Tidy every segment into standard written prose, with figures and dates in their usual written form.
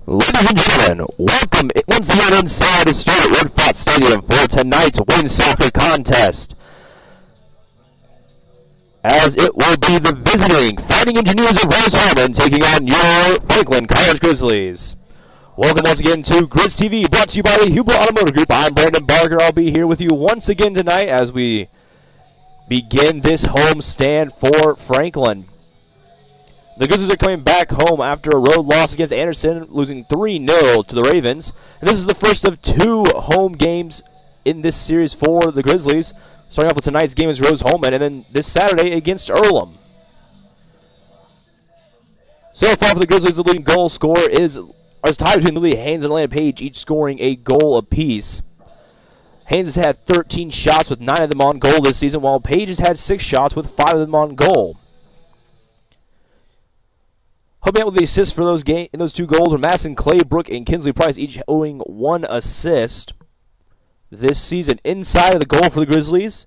Ladies and gentlemen, welcome once again inside of Faught Stadium for tonight's WIN Soccer contest. As it will be the visiting Fighting Engineers of Rose-Hulman taking on your Franklin College Grizzlies. Welcome once again to Grizz TV, brought to you by the Huber Automotive Group. I'm Brandon Barker. I'll be here with you once again tonight as we begin this home stand for Franklin. The Grizzlies are coming back home after a road loss against Anderson, losing 3-0 to the Ravens. And this is the first of two home games in this series for the Grizzlies. Starting off with tonight's game is Rose-Hulman, and then this Saturday against Earlham. So far for the Grizzlies, the leading goal scorer is tied between Lily Haynes and Atlanta Page, each scoring a goal apiece. Haynes has had 13 shots with 9 of them on goal this season, while Page has had 6 shots with 5 of them on goal. Helping out with the assists for in those two goals were Madison Claybrook and Kinsley Price, each owing 1 assist this season. Inside of the goal for the Grizzlies,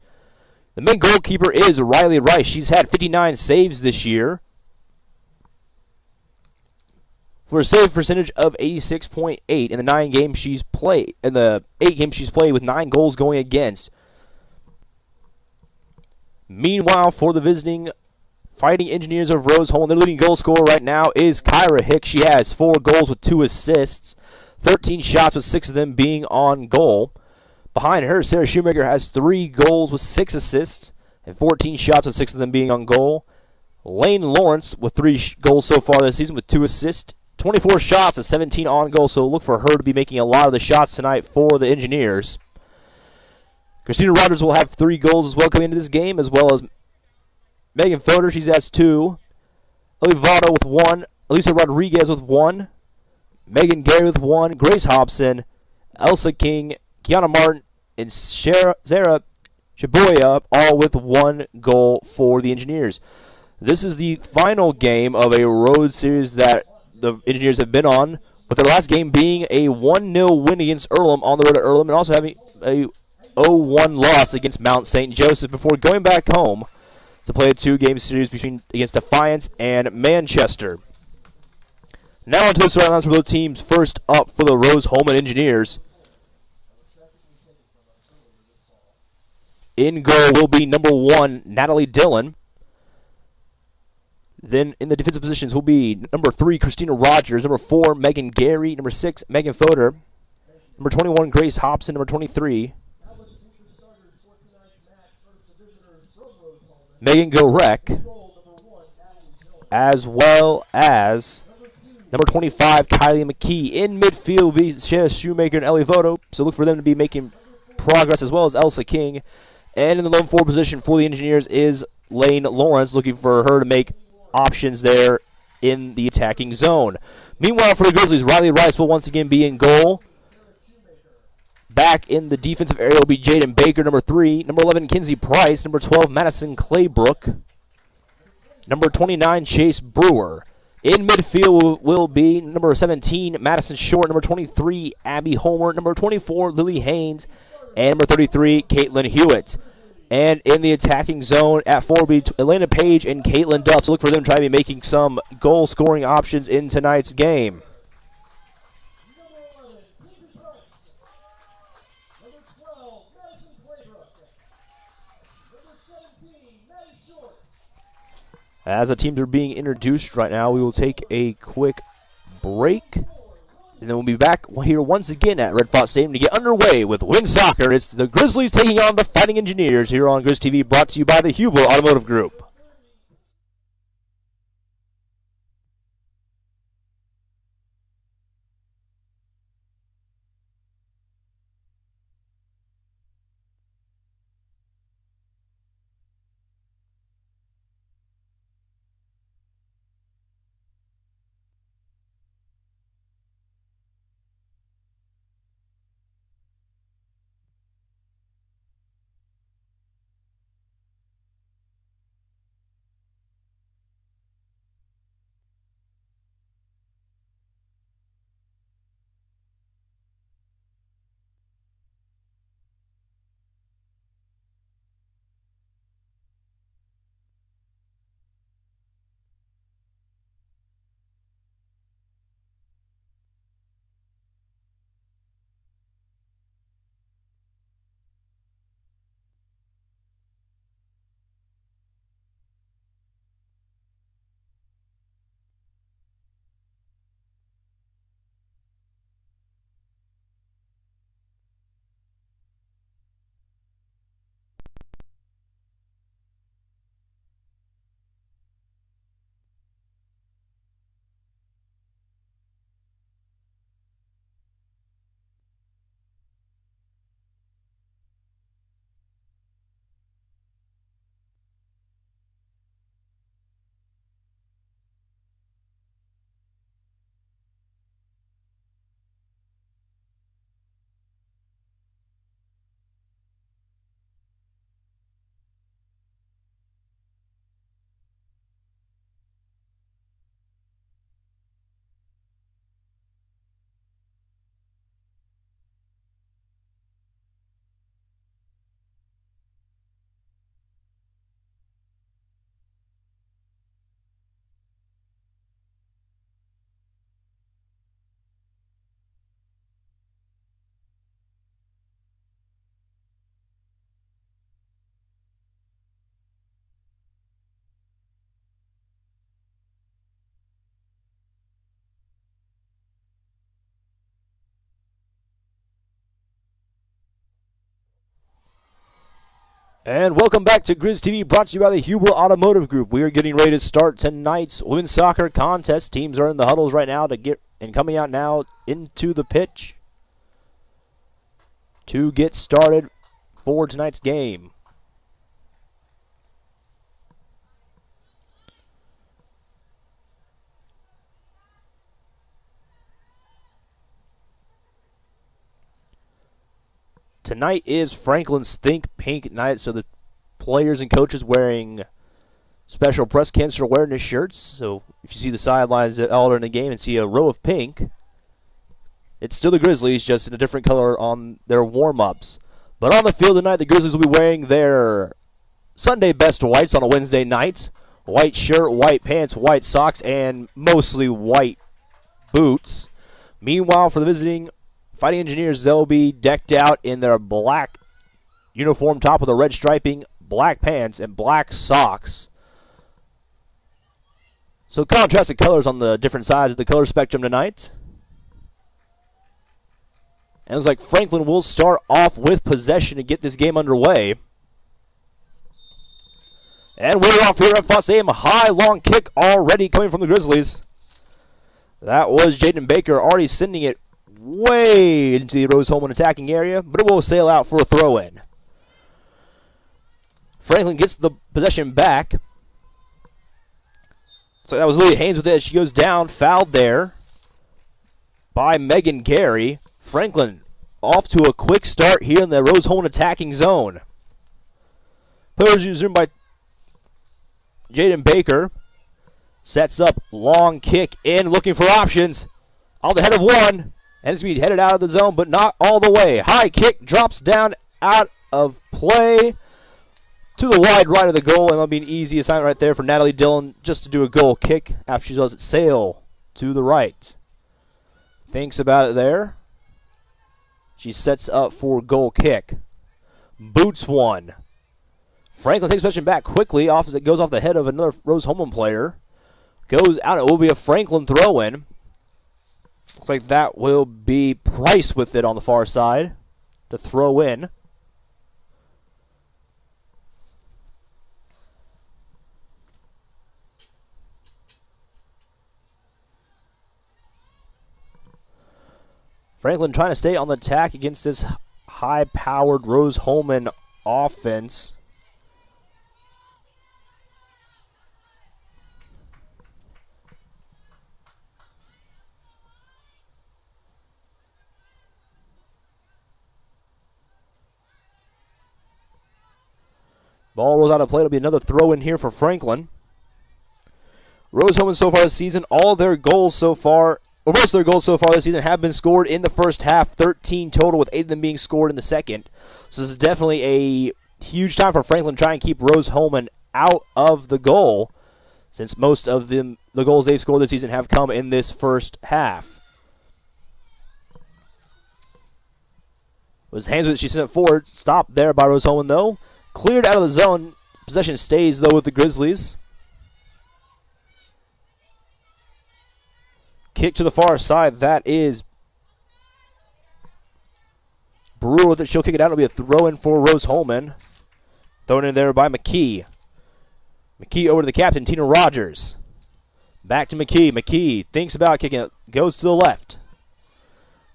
the main goalkeeper is Riley Rice. She's had 59 saves this year for a save percentage of 86.8 in the 8 games she's played with 9 goals going against. Meanwhile, for the visiting Fighting Engineers of Rose-Hulman, their leading goal scorer right now is Kyra Hicks. She has 4 goals with 2 assists, 13 shots with 6 of them being on goal. Behind her, Sarah Shoemaker has 3 goals with 6 assists, and 14 shots with 6 of them being on goal. Lane Lawrence with 3 goals so far this season with 2 assists, 24 shots and 17 on goal, so look for her to be making a lot of the shots tonight for the Engineers. Christina Rogers will have 3 goals as well coming into this game, as well as Megan Fodor, she has 2. Elivado with 1. Elisa Rodriguez with 1. Megan Gary with 1. Grace Hobson, Elsa King, Kiana Martin, and Sarah Shibuya, all with 1 goal for the Engineers. This is the final game of a road series that the Engineers have been on, with their last game being a 1-0 win against Earlham on the road to Earlham, and also having a 0-1 loss against Mount St. Joseph before going back home to play a 2-game series against Defiance and Manchester. Now on to the starting lines for both teams. First up for the Rose-Hulman Engineers. In goal will be number 1, Natalie Dillon. Then in the defensive positions will be number 3, Christina Rogers. Number 4, Megan Gary. Number 6, Megan Fodor. Number 21, Grace Hobson. Number 23, Megan Gorek, as well as number 25, Kylie McKee. In midfield will be Sarah Shoemaker and Ellie Voto, so look for them to be making progress, as well as Elsa King. And in the lone forward position for the Engineers is Lane Lawrence, looking for her to make options there in the attacking zone. Meanwhile, for the Grizzlies, Riley Rice will once again be in goal. Back in the defensive area will be Jaden Baker, number 3. Number 11, Kinsey Price. Number 12, Madison Claybrook. Number 29, Chase Brewer. In midfield will be number 17, Madison Short. Number 23, Abby Homer. Number 24, Lily Haynes. And number 33, Caitlin Hewitt. And in the attacking zone at 4 will be Atlanta Page and Caitlin Duff. So look for them to try to be making some goal-scoring options in tonight's game. As the teams are being introduced right now, we will take a quick break. And then we'll be back here once again at Faught Stadium to get underway with WIN Soccer. It's the Grizzlies taking on the Fighting Engineers here on Grizz TV, brought to you by the Huber Automotive Group. And welcome back to Grizz TV, brought to you by the Huber Automotive Group. We are getting ready to start tonight's women's soccer contest. Teams are in the huddles right now coming out now into the pitch to get started for tonight's game. Tonight is Franklin's Think Pink night, so the players and coaches wearing special breast cancer awareness shirts. So if you see the sidelines all during the game and see a row of pink, it's still the Grizzlies, just in a different color on their warm-ups. But on the field tonight, the Grizzlies will be wearing their Sunday best whites on a Wednesday night. White shirt, white pants, white socks, and mostly white boots. Meanwhile, for the visiting Fighting Engineers, they'll be decked out in their black uniform top with a red striping, black pants, and black socks. So contrasted colors on the different sides of the color spectrum tonight. And it looks like Franklin will start off with possession to get this game underway. And we're off here at Faught Stadium. A high, long kick already coming from the Grizzlies. That was Jaden Baker already sending it way into the Rose-Hulman attacking area, but it will sail out for a throw-in. Franklin gets the possession back. So that was Lily Haynes with it. She goes down, fouled there by Megan Gary. Franklin off to a quick start here in the Rose-Hulman attacking zone. Players resumed by Jaden Baker. Sets up, long kick in, looking for options. On the head of one. And it's going to be headed out of the zone, but not all the way. High kick drops down out of play to the wide right of the goal. And that'll be an easy assignment right there for Natalie Dillon just to do a goal kick after she does it sail to the right. Thinks about it there. She sets up for goal kick. Boots one. Franklin takes possession back quickly off as it goes off the head of another Rose-Hulman player. Goes out. It will be a Franklin throw-in. Looks like that will be Price with it on the far side to throw in. Franklin trying to stay on the attack against this high-powered Rose-Hulman offense. Ball rolls out of play. It'll be another throw in here for Franklin. Rose-Hulman so far this season, all their goals so far, or most of their goals so far this season have been scored in the first half, 13 total, with 8 of them being scored in the second. So this is definitely a huge time for Franklin to try and keep Rose-Hulman out of the goal, since most of the goals they've scored this season have come in this first half. Was hands with it, she sent it forward. Stopped there by Rose-Hulman though. Cleared out of the zone. Possession stays, though, with the Grizzlies. Kick to the far side. That is Brewer with it. She'll kick it out. It'll be a throw-in for Rose-Hulman. Thrown in there by McKee. McKee over to the captain, Tina Rogers. Back to McKee. McKee thinks about kicking it. Goes to the left.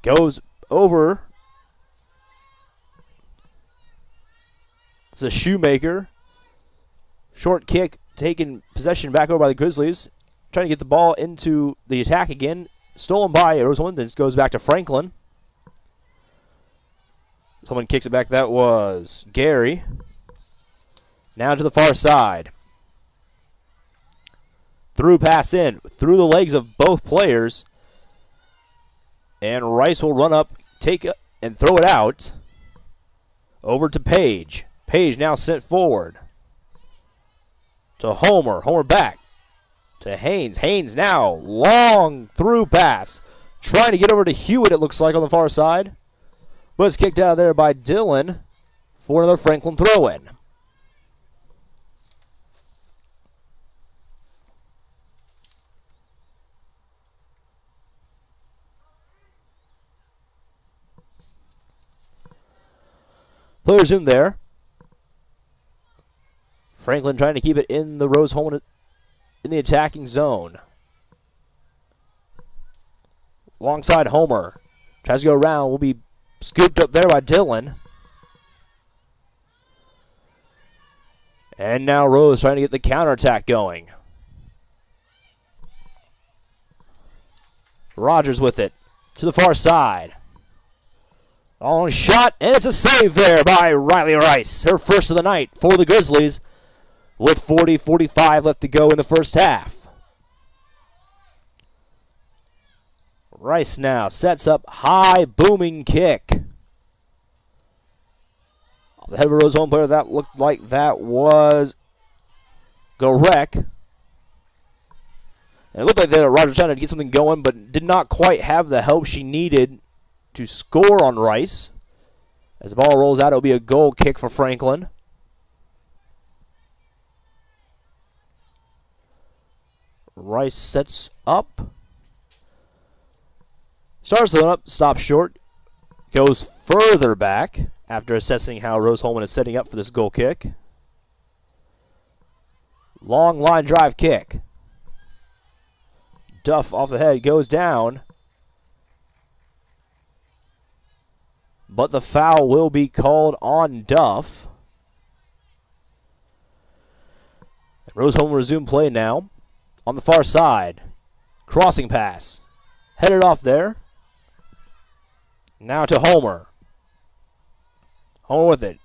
Goes over. It's a Shoemaker. Short kick, taken possession back over by the Grizzlies. Trying to get the ball into the attack again. Stolen by Rose-Hulman. Then goes back to Franklin. Someone kicks it back. That was Gary. Now to the far side. Through pass in. Through the legs of both players. And Rice will run up, take it, and throw it out. Over to Page. Page now sent forward to Homer. Homer back to Haynes. Haynes now long through pass. Trying to get over to Hewitt, it looks like, on the far side. But it's kicked out of there by Dillon for another Franklin throw-in. Players in there. Franklin trying to keep it in the Rose-Hulman in the attacking zone. Alongside Homer. Tries to go around. Will be scooped up there by Dylan. And now Rose trying to get the counterattack going. Rogers with it to the far side. Long shot, and it's a save there by Riley Rice. Her first of the night for the Grizzlies with 40-45 left to go in the first half. Rice now sets up high booming kick. The head of a Rose-Hulman player, that looked like that was Gorek. And it looked like that Rogers trying to get something going, but did not quite have the help she needed to score on Rice. As the ball rolls out, it'll be a goal kick for Franklin. Rice sets up. Starts the up, stops short. Goes further back after assessing how Rose-Hulman is setting up for this goal kick. Long line drive kick. Duff off the head, goes down. But the foul will be called on Duff. Rose-Hulman resume play now. On the far side. Crossing pass. Headed off there. Now to Homer. Homer with it.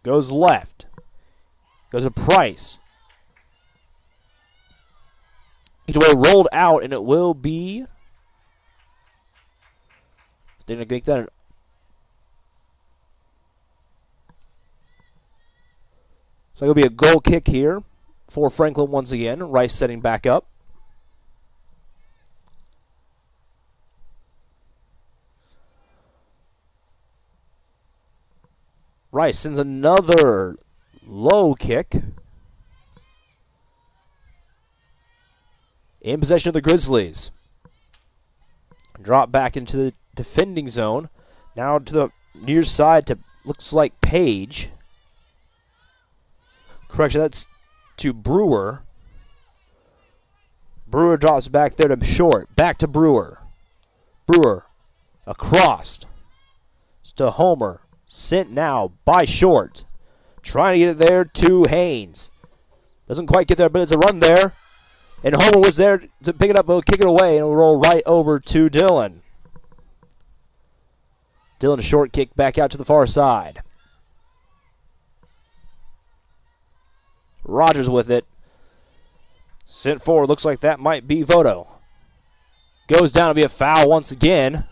Goes left. Goes to Price. Either way, rolled out, and it will be. They're going to make that. So it'll be a goal kick here for Franklin once again. Rice setting back up. Rice sends another low kick. In possession of the Grizzlies. Drop back into the defending zone. Now to the near side to, looks like Page. Correction, that's to Brewer. Brewer drops back there to Short. Back to Brewer. Brewer across. It's to Homer. Sent now by Short. Trying to get it there to Haynes. Doesn't quite get there, but it's a run there. And Homer was there to pick it up, but kick it away, and it'll roll right over to Dylan. Dylan, a short kick back out to the far side. Rogers with it. Sent forward. Looks like that might be Voto. Goes down to be a foul once again.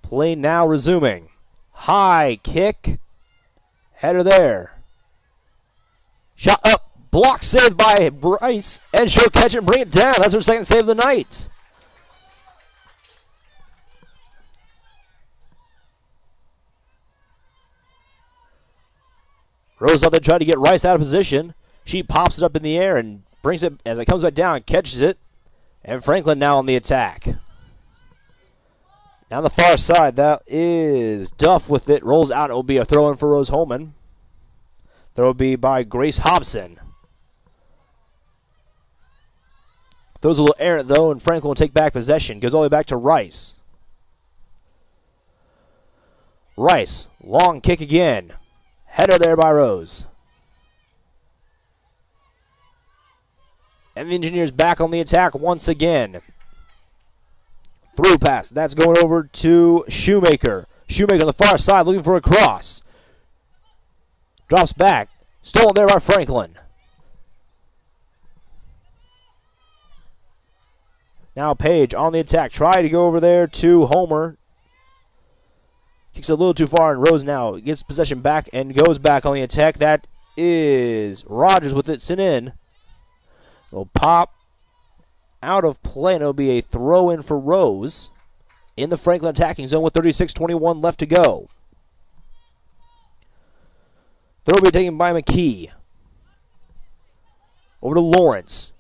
Play now resuming. High kick. Header there. Shot up. Block saved by Bryce. And she'll catch it and bring it down. That's her second save of the night. Rose out there trying to get Rice out of position. She pops it up in the air and brings it as it comes back down, catches it. And Franklin now on the attack. Down the far side, that is Duff with it. Rolls out. It will be a throw-in for Rose-Hulman. Throw will be by Grace Hobson. Throws a little errant, though, and Franklin will take back possession. Goes all the way back to Rice. Rice, long kick again. Header there by Rose. And the Engineers back on the attack once again. Through pass. That's going over to Shoemaker. Shoemaker on the far side looking for a cross. Drops back. Stolen there by Franklin. Now Page on the attack. Try to go over there to Homer. Kicks it a little too far, and Rose now gets possession back and goes back on the attack. That is Rogers with it sent in. Will pop out of play, and it'll be a throw-in for Rose in the Franklin attacking zone with 36:21 left to go. Throw will be taken by McKee. Over to Lawrence.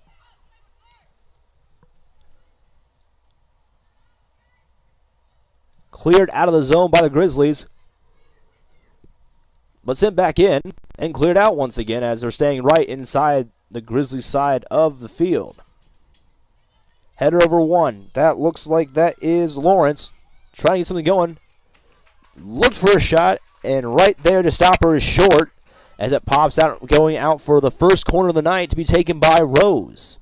Cleared out of the zone by the Grizzlies. But sent back in and cleared out once again as they're staying right inside the Grizzlies side of the field. Header over one. That looks like that is Lawrence trying to get something going. Looked for a shot, and right there to stop her is short as it pops out, going out for the first corner of the night to be taken by Rose.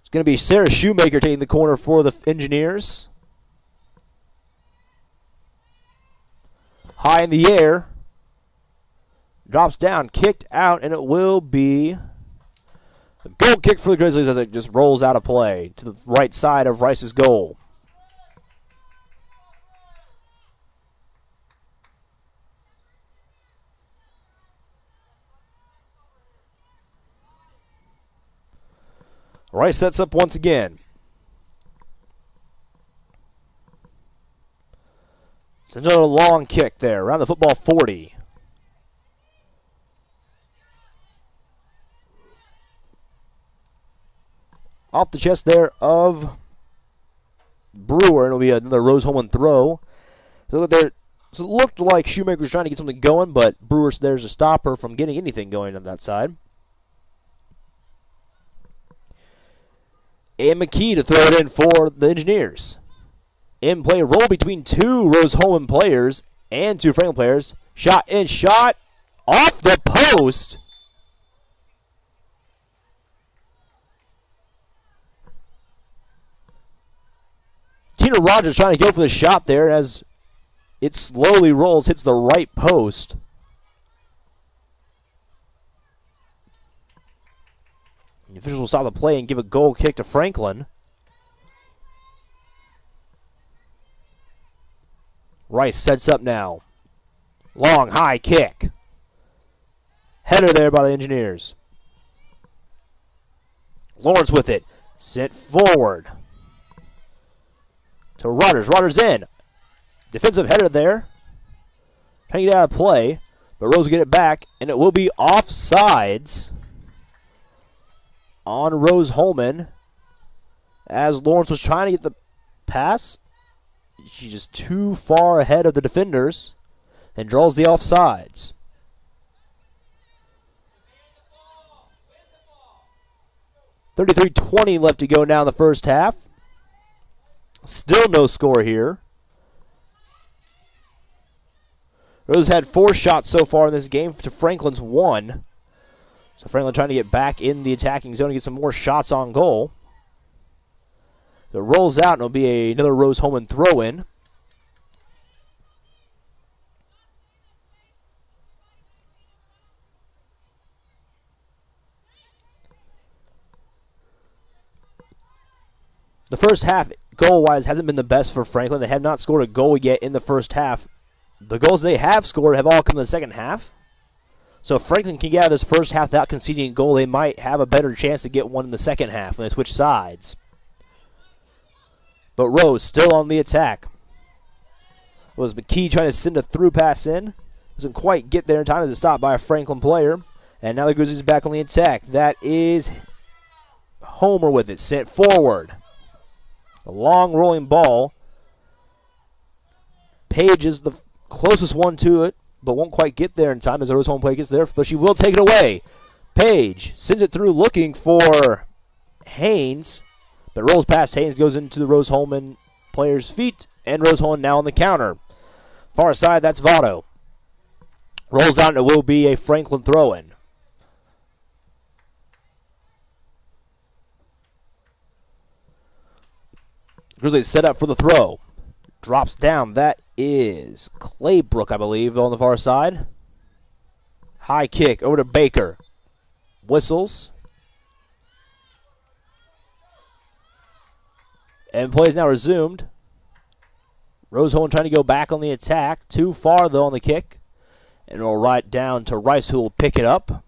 It's going to be Sarah Shoemaker taking the corner for the Engineers. High in the air. Drops down, kicked out, and it will be a goal kick for the Grizzlies as it just rolls out of play to the right side of Rice's goal. Rice sets up once again. It's another long kick there, around the football 40. Off the chest there of Brewer, and it'll be another Rose-Hulman throw. So it looked like Shoemaker was trying to get something going, but Brewer's there's to stop her from getting anything going on that side. And McKee to throw it in for the Engineers. In play, roll between two Rose-Hulman players and two Franklin players. Shot in, shot off the post. Tina Rogers trying to go for the shot there as it slowly rolls, hits the right post. The officials will stop the play and give a goal kick to Franklin. Rice sets up now. Long, high kick. Header there by the Engineers. Lawrence with it. Sent forward. To Rogers. Rogers in. Defensive header there. Trying to get out of play. But Rose will get it back. And it will be offsides on Rose-Hulman. As Lawrence was trying to get the pass. She's just too far ahead of the defenders. And draws the offsides. .33-20 left to go now in the first half. Still no score here. Rose had 4 shots so far in this game to Franklin's 1. So Franklin trying to get back in the attacking zone and get some more shots on goal. It rolls out and it'll be another Rose-Hulman throw-in. The first half, goal-wise, hasn't been the best for Franklin. They have not scored a goal yet in the first half. The goals they have scored have all come in the second half. So if Franklin can get out of this first half without conceding a goal, they might have a better chance to get one in the second half when they switch sides. But Rose still on the attack. It was McKee trying to send a through pass in. Doesn't quite get there in time as it's stopped by a Franklin player. And now the Grizzlies back on the attack. That is Homer with it, sent forward. A long rolling ball. Page is the closest one to it, but won't quite get there in time as the Rose-Hulman player gets there, but she will take it away. Page sends it through looking for Haynes, but rolls past Haynes, goes into the Rose-Hulman player's feet, and Rose-Hulman now on the counter. Far side, that's Votto. Rolls out, and it will be a Franklin throw-in. Grizzlies set up for the throw. Drops down. That is Claybrook, I believe, on the far side. High kick over to Baker. Whistles. And play is now resumed. Rose-Hulman trying to go back on the attack. Too far, though, on the kick. And it'll right down to Rice, who will pick it up.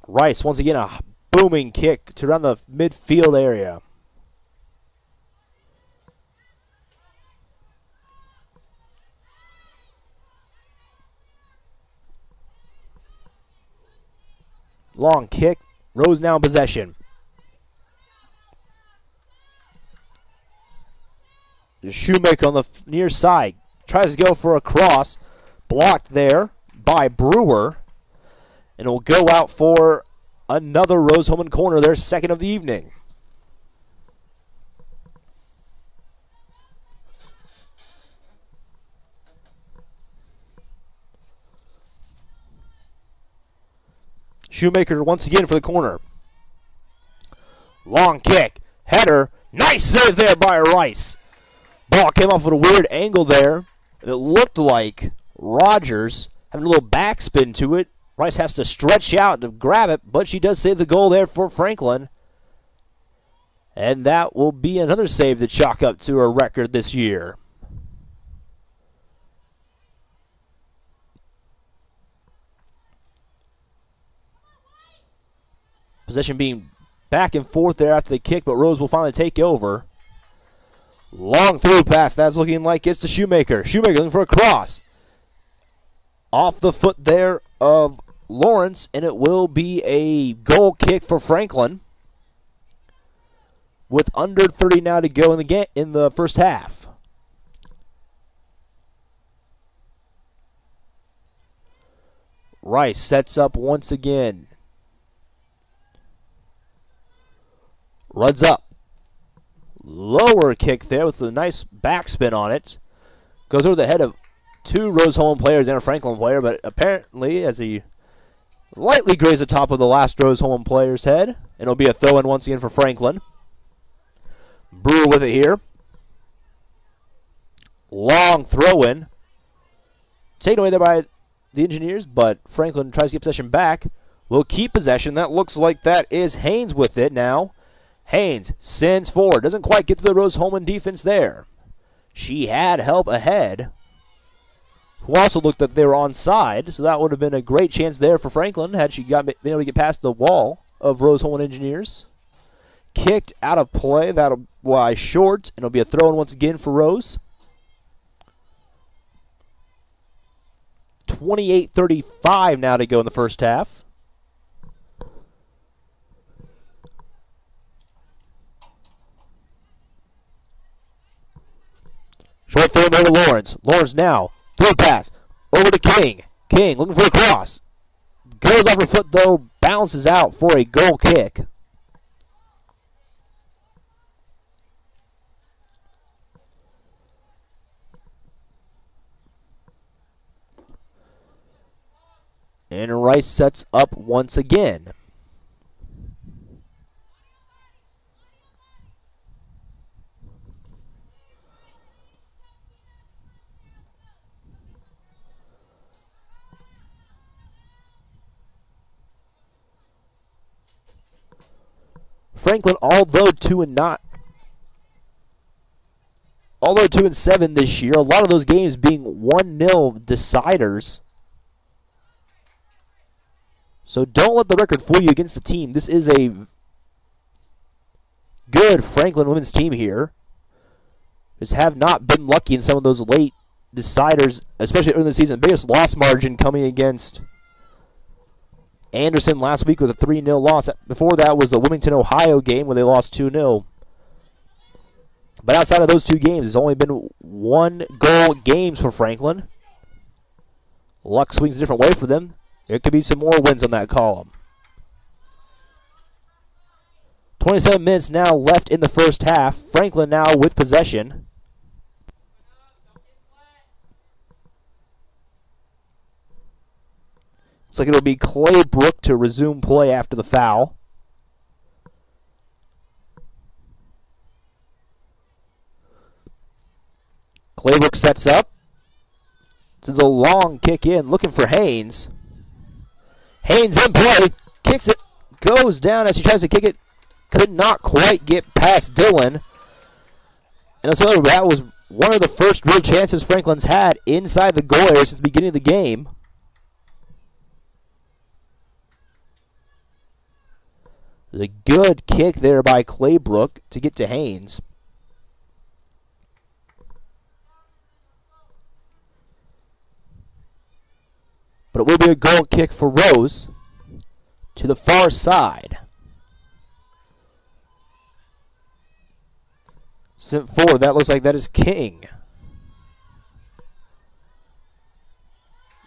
Rice, once again, a booming kick to around the midfield area. Long kick. Rose now in possession. Shoemaker on the near side. Tries to go for a cross. Blocked there by Brewer. And it will go out for another Rose-Hulman corner, their second of the evening. Shoemaker once again for the corner. Long kick. Header. Nice save there by Rice. Ball came off with a weird angle there. It looked like Rogers having a little backspin to it. Rice has to stretch out to grab it, but she does save the goal there for Franklin. And that will be another save to chalk up to her record this year. Possession being back and forth there after the kick, but Rose will finally take over. Long through pass. That's looking like it's to Shoemaker. Shoemaker looking for a cross. Off the foot there of Lawrence, and it will be a goal kick for Franklin. With under 30 now to go in the first half. Rice sets up once again. Runs up. Lower kick there with a nice backspin on it. Goes over the head of two Rose-Hulman players and a Franklin player, but apparently as he lightly grazed the top of the last Rose-Hulman player's head, and it'll be a throw-in once again for Franklin. Brewer with it here. Long throw-in. Taken away there by the Engineers, but Franklin tries to get possession back. Will keep possession. That looks like that is Haynes with it now. Haynes sends forward. Doesn't quite get to the Rose-Hulman defense there. She had help ahead, who also looked that they were onside, so that would have been a great chance there for Franklin had she been able to get past the wall of Rose-Hulman Engineers. Kicked out of play. That'll lie short, and it'll be a throw-in once again for Rose. 28-35 now to go in the first half. Short throw over to Lawrence. Lawrence now. Through pass. Over to King. King looking for a cross. Goes off her foot though. Bounces out for a goal kick. And Rice sets up once again. Franklin, although 2-7 this year, a lot of those games being 1-0 deciders. So don't let the record fool you against the team. This is a good Franklin women's team here. Just have not been lucky in some of those late deciders, especially early in the season. The biggest loss margin coming against Anderson last week with a 3-0 loss. Before that was the Wilmington, Ohio game where they lost 2-0. But outside of those two games, it's only been 1-goal games for Franklin. Luck swings a different way for them. There could be some more wins on that column. 27 minutes now left in the first half. Franklin now with possession. Looks like it'll be Claybrook to resume play after the foul. Claybrook sets up. Sends a long kick in, looking for Haynes. Haynes in play. Kicks it. Goes down as he tries to kick it. Could not quite get past Dillon. And so that was one of the first real chances Franklin's had inside the goal area since the beginning of the game. It was a good kick there by Claybrook to get to Haynes. But it will be a goal kick for Rose to the far side. Sent forward, that looks like that is King.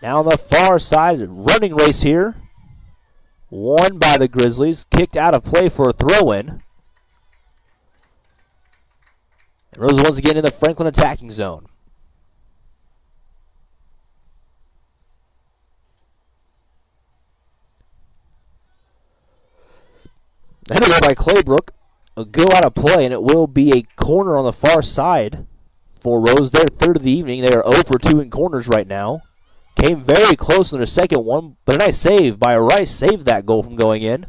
Now on the far side, running race here. Won by the Grizzlies, kicked out of play for a throw-in. And Rose once again in the Franklin attacking zone. Header by Claybrook. A go out of play, and it will be a corner on the far side for Rose. Their third of the evening. They are 0 for 2 in corners right now. Came very close in their second one, but a nice save by Rice saved that goal from going in.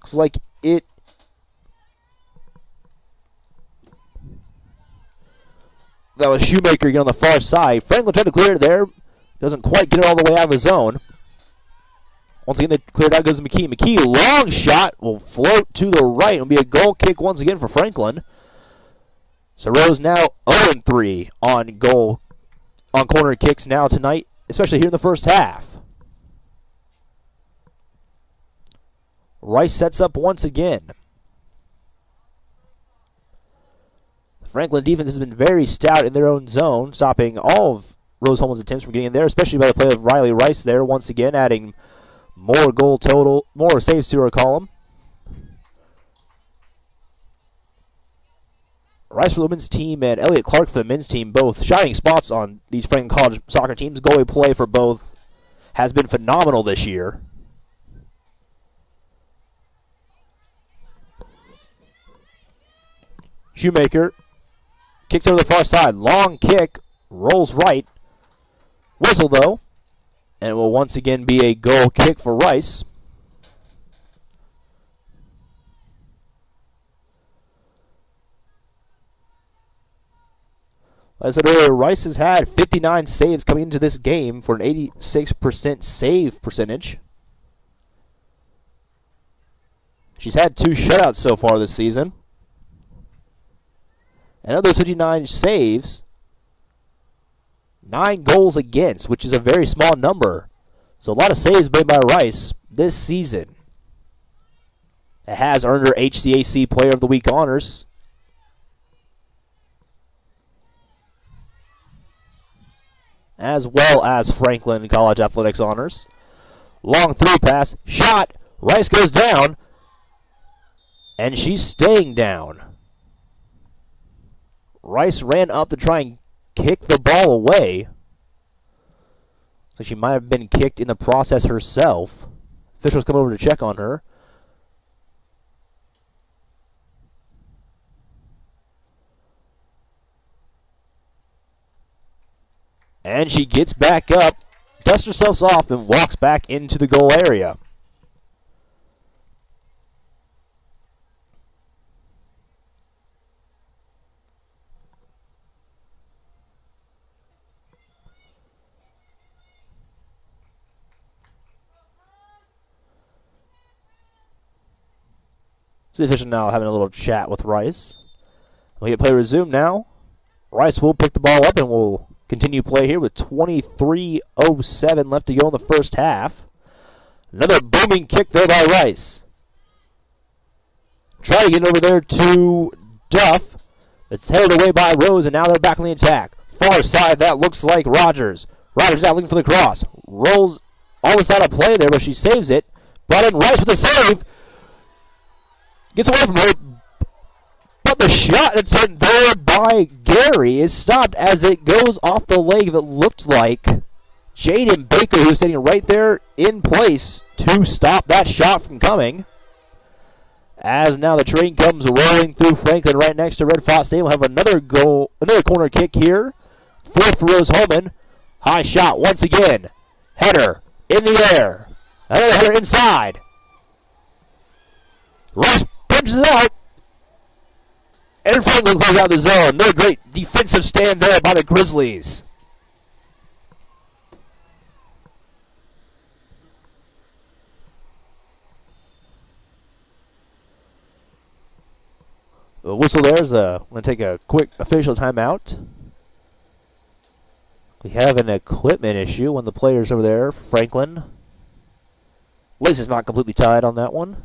Looks like it. That was Shoemaker again on the far side. Franklin tried to clear it there. Doesn't quite get it all the way out of the zone. Once again, they cleared out, goes to McKee. McKee, long shot, will float to the right. It'll be a goal kick once again for Franklin. So Rose now 0-3 on goal, on corner kicks now tonight, especially here in the first half. Rice sets up once again. The Franklin defense has been very stout in their own zone, stopping all of Rose-Hulman's attempts from getting in there, especially by the play of Riley Rice there, once again adding more goal total, more saves to her column. Rice for the women's team and Elliott Clark for the men's team, both shining spots on these Franklin College soccer teams. Goalie play for both has been phenomenal this year. Shoemaker kicks over the far side. Long kick, rolls right. Whistle, though, and it will once again be a goal kick for Rice. Like I said earlier, Rice has had 59 saves coming into this game for an 86% save percentage. She's had 2 shutouts so far this season. And of those 59 saves, 9 goals against, which is a very small number. So a lot of saves made by Rice this season. It has earned her HCAC Player of the Week honors. As well as Franklin College Athletics honors. Long through pass, shot, Rice goes down, and she's staying down. Rice ran up to try and kick the ball away. So she might have been kicked in the process herself. Officials come over to check on her. And she gets back up, dusts herself off, and walks back into the goal area. So the official now having a little chat with Rice. We get play resume now. Rice will pick the ball up and will continue play here with 23:07 left to go in the first half. Another booming kick there by Rice. Try to get over there to Duff. It's held away by Rose, and now they're back on the attack. Far side, that looks like Rogers. Rogers out looking for the cross. Rolls almost out of play there, but she saves it. Brought in Rice with a save. Gets away from her. But the shot that's sent there by Gary is stopped as it goes off the leg of it looked like Jaden Baker, who's sitting right there in place to stop that shot from coming. As now the train comes rolling through Franklin right next to Red Faught Stadium. We'll have another goal, another corner kick here. Fourth for Rose-Hulman. High shot once again. Header in the air. Another header inside. Rice punches it out. And Franklin closes out the zone. Another great defensive stand there by the Grizzlies. The whistle there's going to take a quick official timeout. We have an equipment issue. One of the players over there, Franklin. Lace is not completely tied on that one.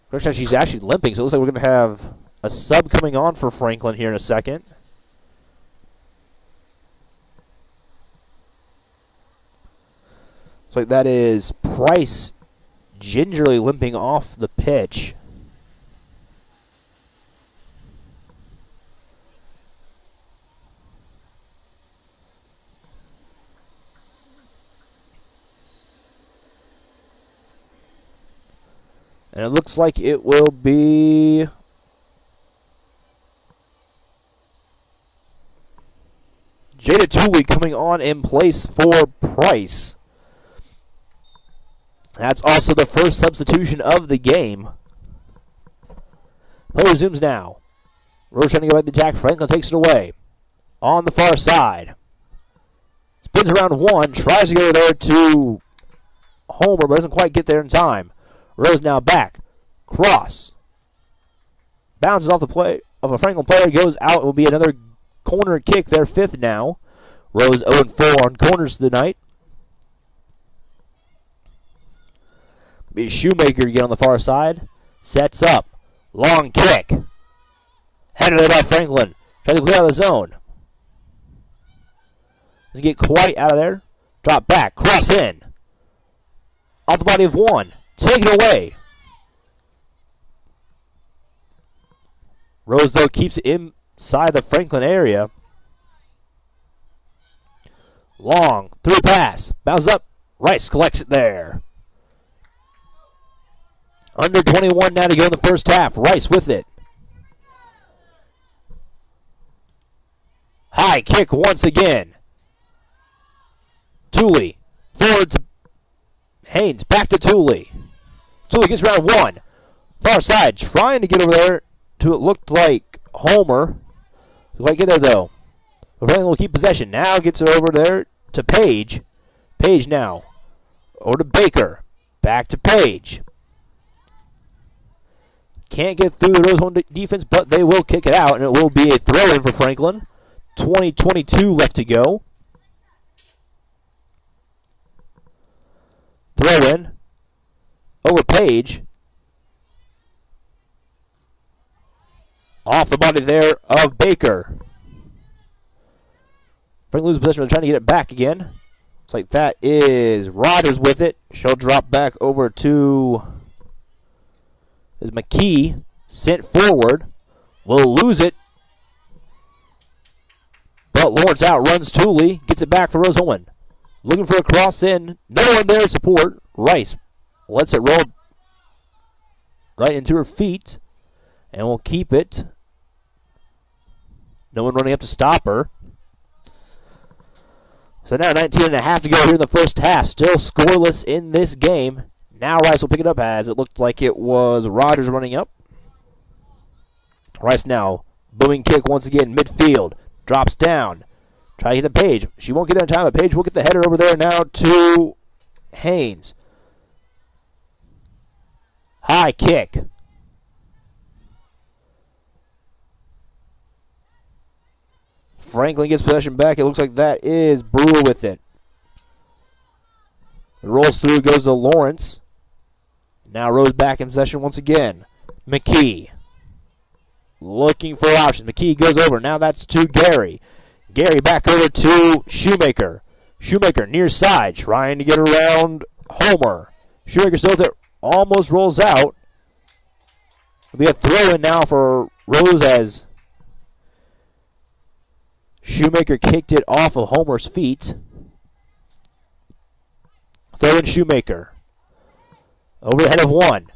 First time she's actually limping, so it looks like we're going to have a sub coming on for Franklin here in a second. So that is Price gingerly limping off the pitch. And it looks like it will be Jada Tooley coming on in place for Price. That's also the first substitution of the game. Play resumes now. Rose trying to go back to Jack. Franklin takes it away. On the far side. Spins around one. Tries to go there to Homer, but doesn't quite get there in time. Rose now back. Cross. Bounces off the play of a Franklin player. Goes out. It will be another corner kick. Their fifth now. Rose 0-4 on corners tonight. Be Shoemaker to get on the far side. Sets up. Long kick. Headed there by Franklin. Tries to clear out of the zone. Doesn't get quite out of there. Drop back. Cross in. Off the body of one. Take it away. Rose, though, keeps it inside the Franklin area. Long. Through pass. Bounces up. Rice collects it there. Under 21 now to go in the first half. Rice with it. High kick once again. Tooley. Forward to Haynes. Back to Tooley. Tooley gets around one. Far side. Trying to get over there to it looked like Homer. Doesn't quite get there though. But Franklin will keep possession. Now gets it over there to Page. Page now. Over to Baker. Back to Page. Can't get through the Rose-Hulman defense, but they will kick it out, and it will be a throw-in for Franklin. 20-22 left to go. Throw-in. Over Page. Off the body there of Baker. Franklin loses possession. They're trying to get it back again. Looks like that is Rogers with it. She'll drop back over to is McKee, sent forward, will lose it, but Lawrence outruns Tooley, gets it back for Rose-Hulman. Looking for a cross in, no one there to support. Rice lets it roll right into her feet, and will keep it. No one running up to stop her. So now 19.5 to go here in the first half, still scoreless in this game. Now Rice will pick it up as it looked like it was Rogers running up. Rice now, booming kick once again, midfield. Drops down. Try to hit the Page. She won't get there in time, but Page will get the header over there now to Haynes. High kick. Franklin gets possession back. It looks like that is Brewer with it. It rolls through, goes to Lawrence. Now Rose back in possession once again. McKee. Looking for options. McKee goes over. Now that's to Gary. Gary back over to Shoemaker. Shoemaker near side. Trying to get around Homer. Shoemaker still there. Almost rolls out. It'll be a throw-in now for Rose as Shoemaker kicked it off of Homer's feet. Throw-in Shoemaker. Over the head of one.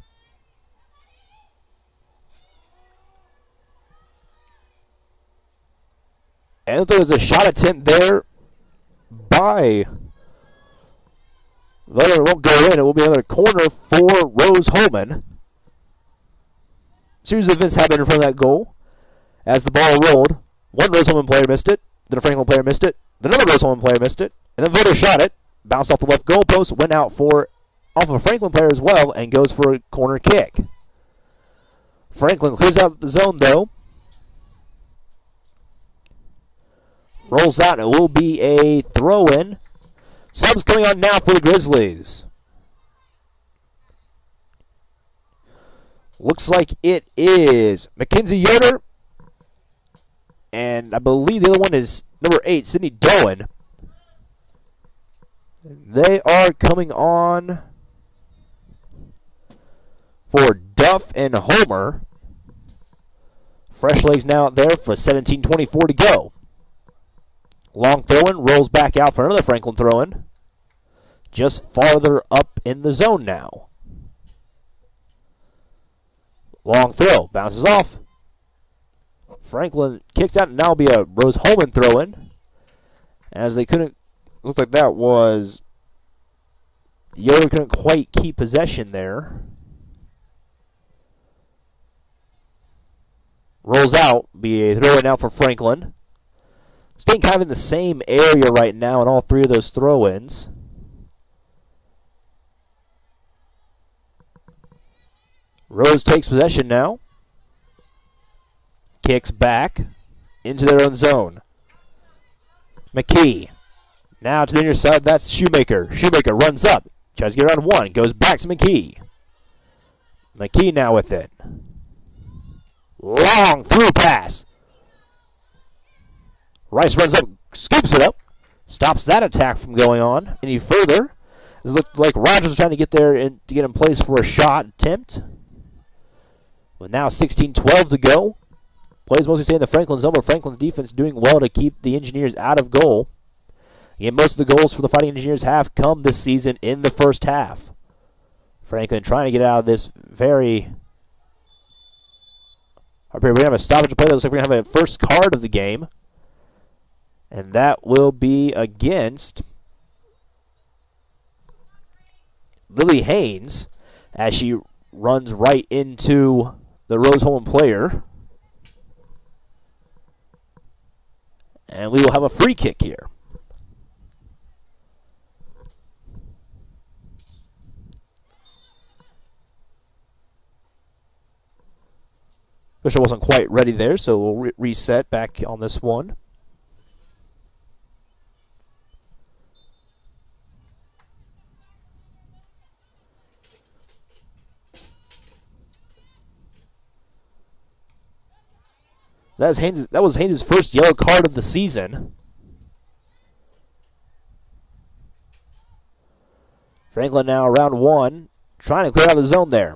And there was a shot attempt there by... Though it won't go in, it will be another corner for Rose-Hulman. Series of events happened in front of that goal. As the ball rolled, one Rose-Hulman player missed it, then a Franklin player missed it, then another Rose-Hulman player missed it, and then Voter shot it, bounced off the left goalpost, went out for off of a Franklin player as well, and goes for a corner kick. Franklin clears out the zone, though. Rolls out, and it will be a throw-in. Subs coming on now for the Grizzlies. Looks like it is Mackenzie Yoder. And I believe the other one is number 8, Sydney Doan. They are coming on for Duff and Homer. Fresh legs now out there for 17:24 to go. Long throw-in, rolls back out for another Franklin throw-in. Just farther up in the zone now. Long throw, bounces off. Franklin kicks out, and now will be a Rose-Hulman throw-in. As they couldn't, looked like that was, Yoder couldn't quite keep possession there. Rolls out, be a throw-in now for Franklin. Staying kind of in the same area right now in all three of those throw-ins. Rose takes possession now. Kicks back into their own zone. McKee. Now to the near side, that's Shoemaker. Shoemaker runs up. Tries to get around one. Goes back to McKee. McKee now with it. Long through pass. Rice runs up, scoops it up. Stops that attack from going on any further. It looked like Rogers was trying to get there and to get in place for a shot attempt. But now 16-12 to go. Plays mostly stay in the Franklin zone, but Franklin's defense doing well to keep the Engineers out of goal. Again, most of the goals for the Fighting Engineers have come this season in the first half. Franklin trying to get out of this very... We're going to have a stoppage play. That looks like we're going to have a first card of the game. And that will be against Lily Haynes as she runs right into the Rose-Hulman player. And we will have a free kick here. Wish I wasn't quite ready there, so we'll reset back on this one. That was Haynes' first yellow card of the season. Franklin now around one, trying to clear out the zone there.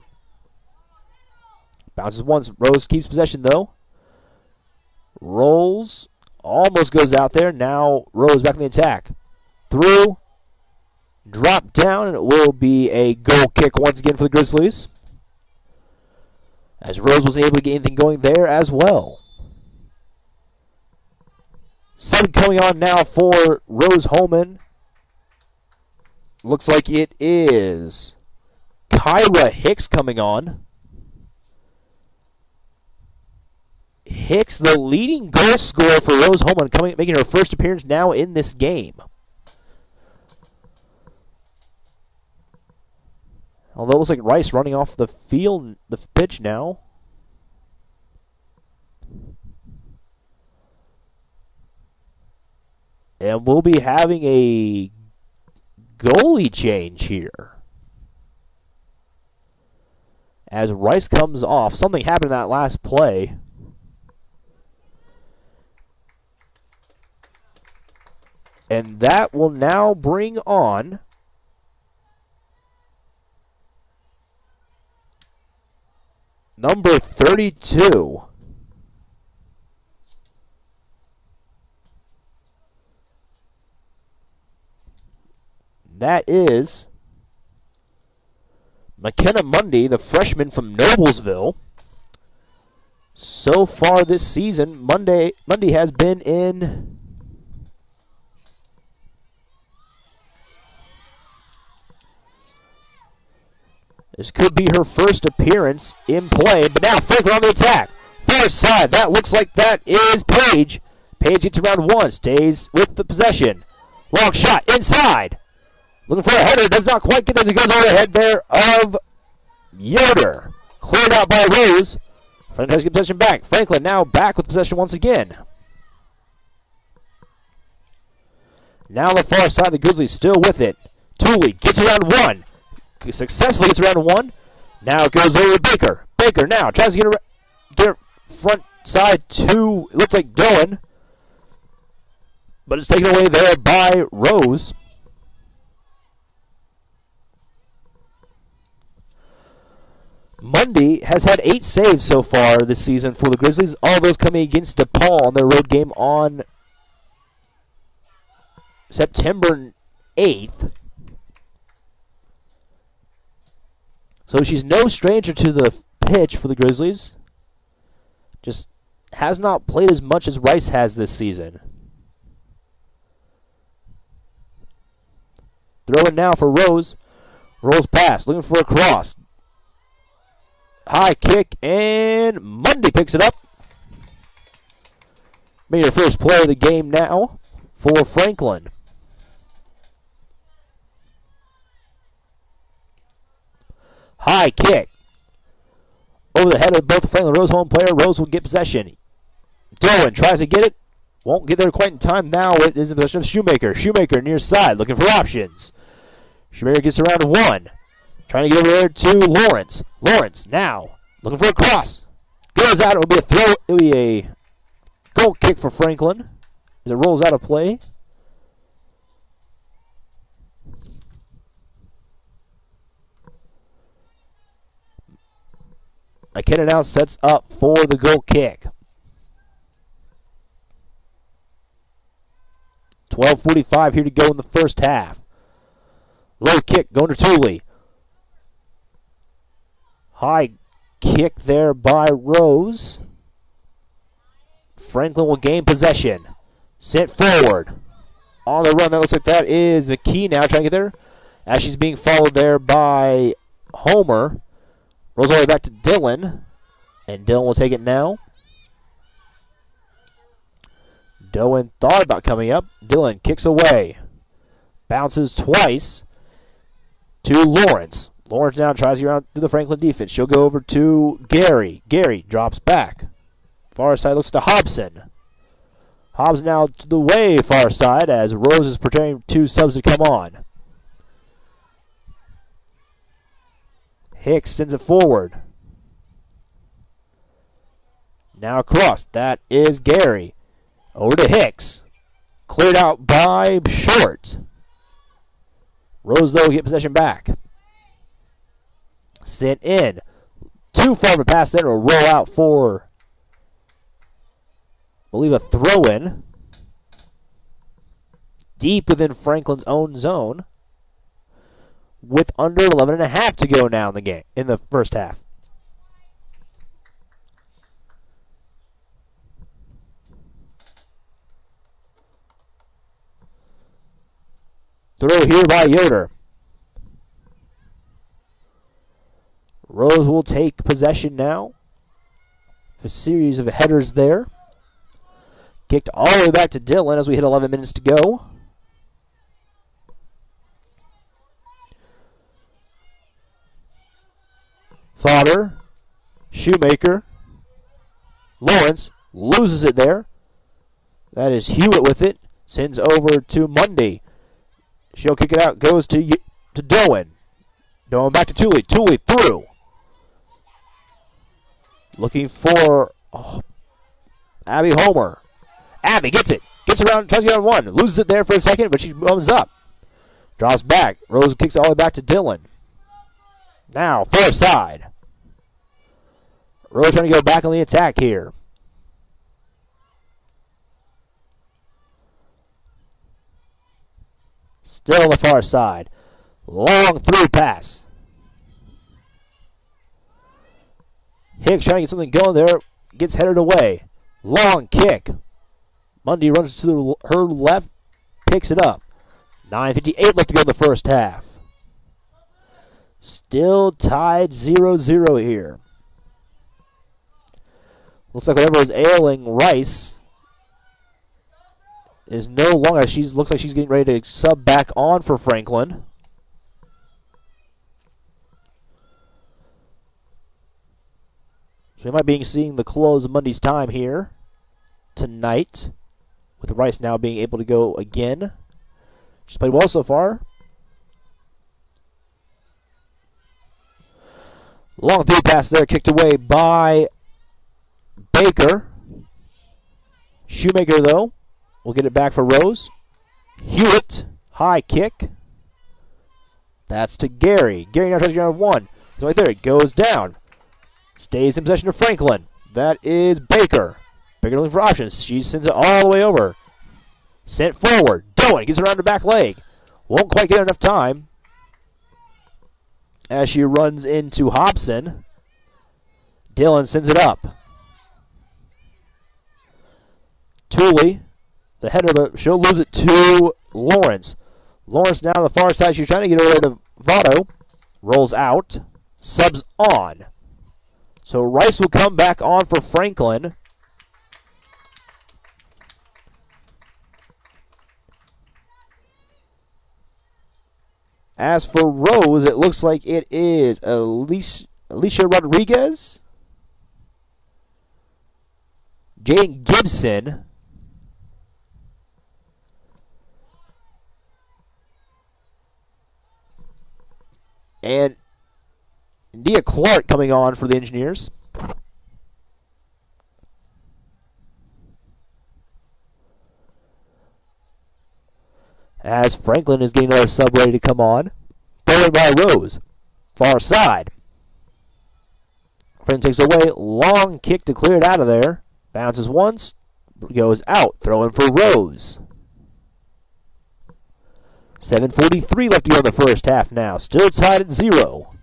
Bounces once. Rose keeps possession though. Rolls, almost goes out there. Now Rose back in the attack. Through, drop down, and it will be a goal kick once again for the Grizzlies. As Rose was able to get anything going there as well. Sub coming on now for Rose-Hulman. Looks like it is Kyra Hicks coming on. Hicks, the leading goal scorer for Rose-Hulman, making her first appearance now in this game. Although it looks like Rice running off the field, the pitch now. And we'll be having a goalie change here. As Rice comes off, something happened in that last play. And that will now bring on number 32. That is McKenna Mundy, the freshman from Noblesville. So far this season, Mundy has been in this could be her first appearance in play, but now Franklin on the attack. Far side, that looks like that is Page. Page gets around one, stays with the possession. Long shot, inside. Looking for a header, does not quite get there as it goes over the head there of Yoder. Cleared out by Rose. Franklin has to get possession back. Franklin now back with possession once again. Now on the far side, the Grizzlies still with it. Tooley gets around one. Successfully gets around one. Now it goes over to Baker. Baker now tries to get front side to, it looks like Doan. But it's taken away there by Rose. Mundy has had 8 saves so far this season for the Grizzlies. All those coming against DePaul on their road game on September 8th. So she's no stranger to the pitch for the Grizzlies. Just has not played as much as Rice has this season. Throwing now for Rose. Rolls pass, looking for a cross. High kick, and Mundy picks it up. Made her first play of the game now for Franklin. High kick. Over the head of both the Franklin Rose-Hulman player. Rose will get possession. Doan tries to get it. Won't get there quite in time. Now it is in possession of Shoemaker. Shoemaker near side looking for options. Shoemaker gets around one. Trying to get over there to Lawrence. Lawrence now looking for a cross. Goes out. It will be a throw. It will be a goal kick for Franklin as it rolls out of play. McKenna now sets up for the goal kick. 12:45 here to go in the first half. Low kick going to Tooley. High kick there by Rose. Franklin will gain possession. Sent forward. On the run, that looks like that is McKee now trying to get there. As she's being followed there by Homer. Rolls all the way back to Dillon. And Dillon will take it now. Doan thought about coming up. Dillon kicks away. Bounces twice to Lawrence. Lawrence now tries to get around through the Franklin defense. She'll go over to Gary. Gary drops back. Far side looks to Hobson. Hobbs now to the way far side as Rose is preparing 2 subs to come on. Hicks sends it forward. Now across. That is Gary. Over to Hicks. Cleared out by Short. Rose, though, will get possession back. Sent in. Too far of a pass there. It'll roll out for, I believe, a throw-in. Deep within Franklin's own zone. With under 11.5 to go now in the game, in the first half. Throw here by Yoder. Rose will take possession now. A series of headers there. Kicked all the way back to Dillon as we hit 11 minutes to go. Fodder. Shoemaker. Lawrence loses it there. That is Hewitt with it. Sends over to Mundy. She'll kick it out. Goes to Doan. Doan back to Tooley. Tooley through. Looking for Abby Homer. Abby gets it. Gets around. Tries to get on one. Loses it there for a second, but she comes up. Drops back. Rose kicks it all the way back to Dillon. Now, far side. Rose trying to go back on the attack here. Still on the far side. Long through pass. Hicks trying to get something going there. Gets headed away. Long kick. Mundy runs to her left. Picks it up. 9:58 left to go in the first half. Still tied 0-0 here. Looks like whatever is ailing Rice is no longer. Looks like she's getting ready to sub back on for Franklin. So we might be seeing the close of Monday's time here tonight, with Rice now being able to go again. She's played well so far. Long through pass there, kicked away by Baker. Shoemaker, though, will get it back for Rose. Hewitt, high kick. That's to Gary. Gary now tries to get on one. So right there, it goes down. Stays in possession of Franklin. That is Baker. Baker looking for options. She sends it all the way over. Sent forward. Doan gets around the back leg. Won't quite get enough time as she runs into Hobson. Dillon sends it up. Tooley, the header, but she'll lose it to Lawrence. Lawrence now on the far side. She's trying to get over to Votto. Rolls out. Subs on. So Rice will come back on for Franklin. As for Rose, it looks like it is Alicia Rodriguez, Jaden Gibson, and Dia Clark coming on for the Engineers. As Franklin is getting another sub ready to come on. Bowling by Rose. Far side. Franklin takes away. Long kick to clear it out of there. Bounces once. Goes out. Throw in for Rose. 7:43 left to go in the first half now. Still tied at 0.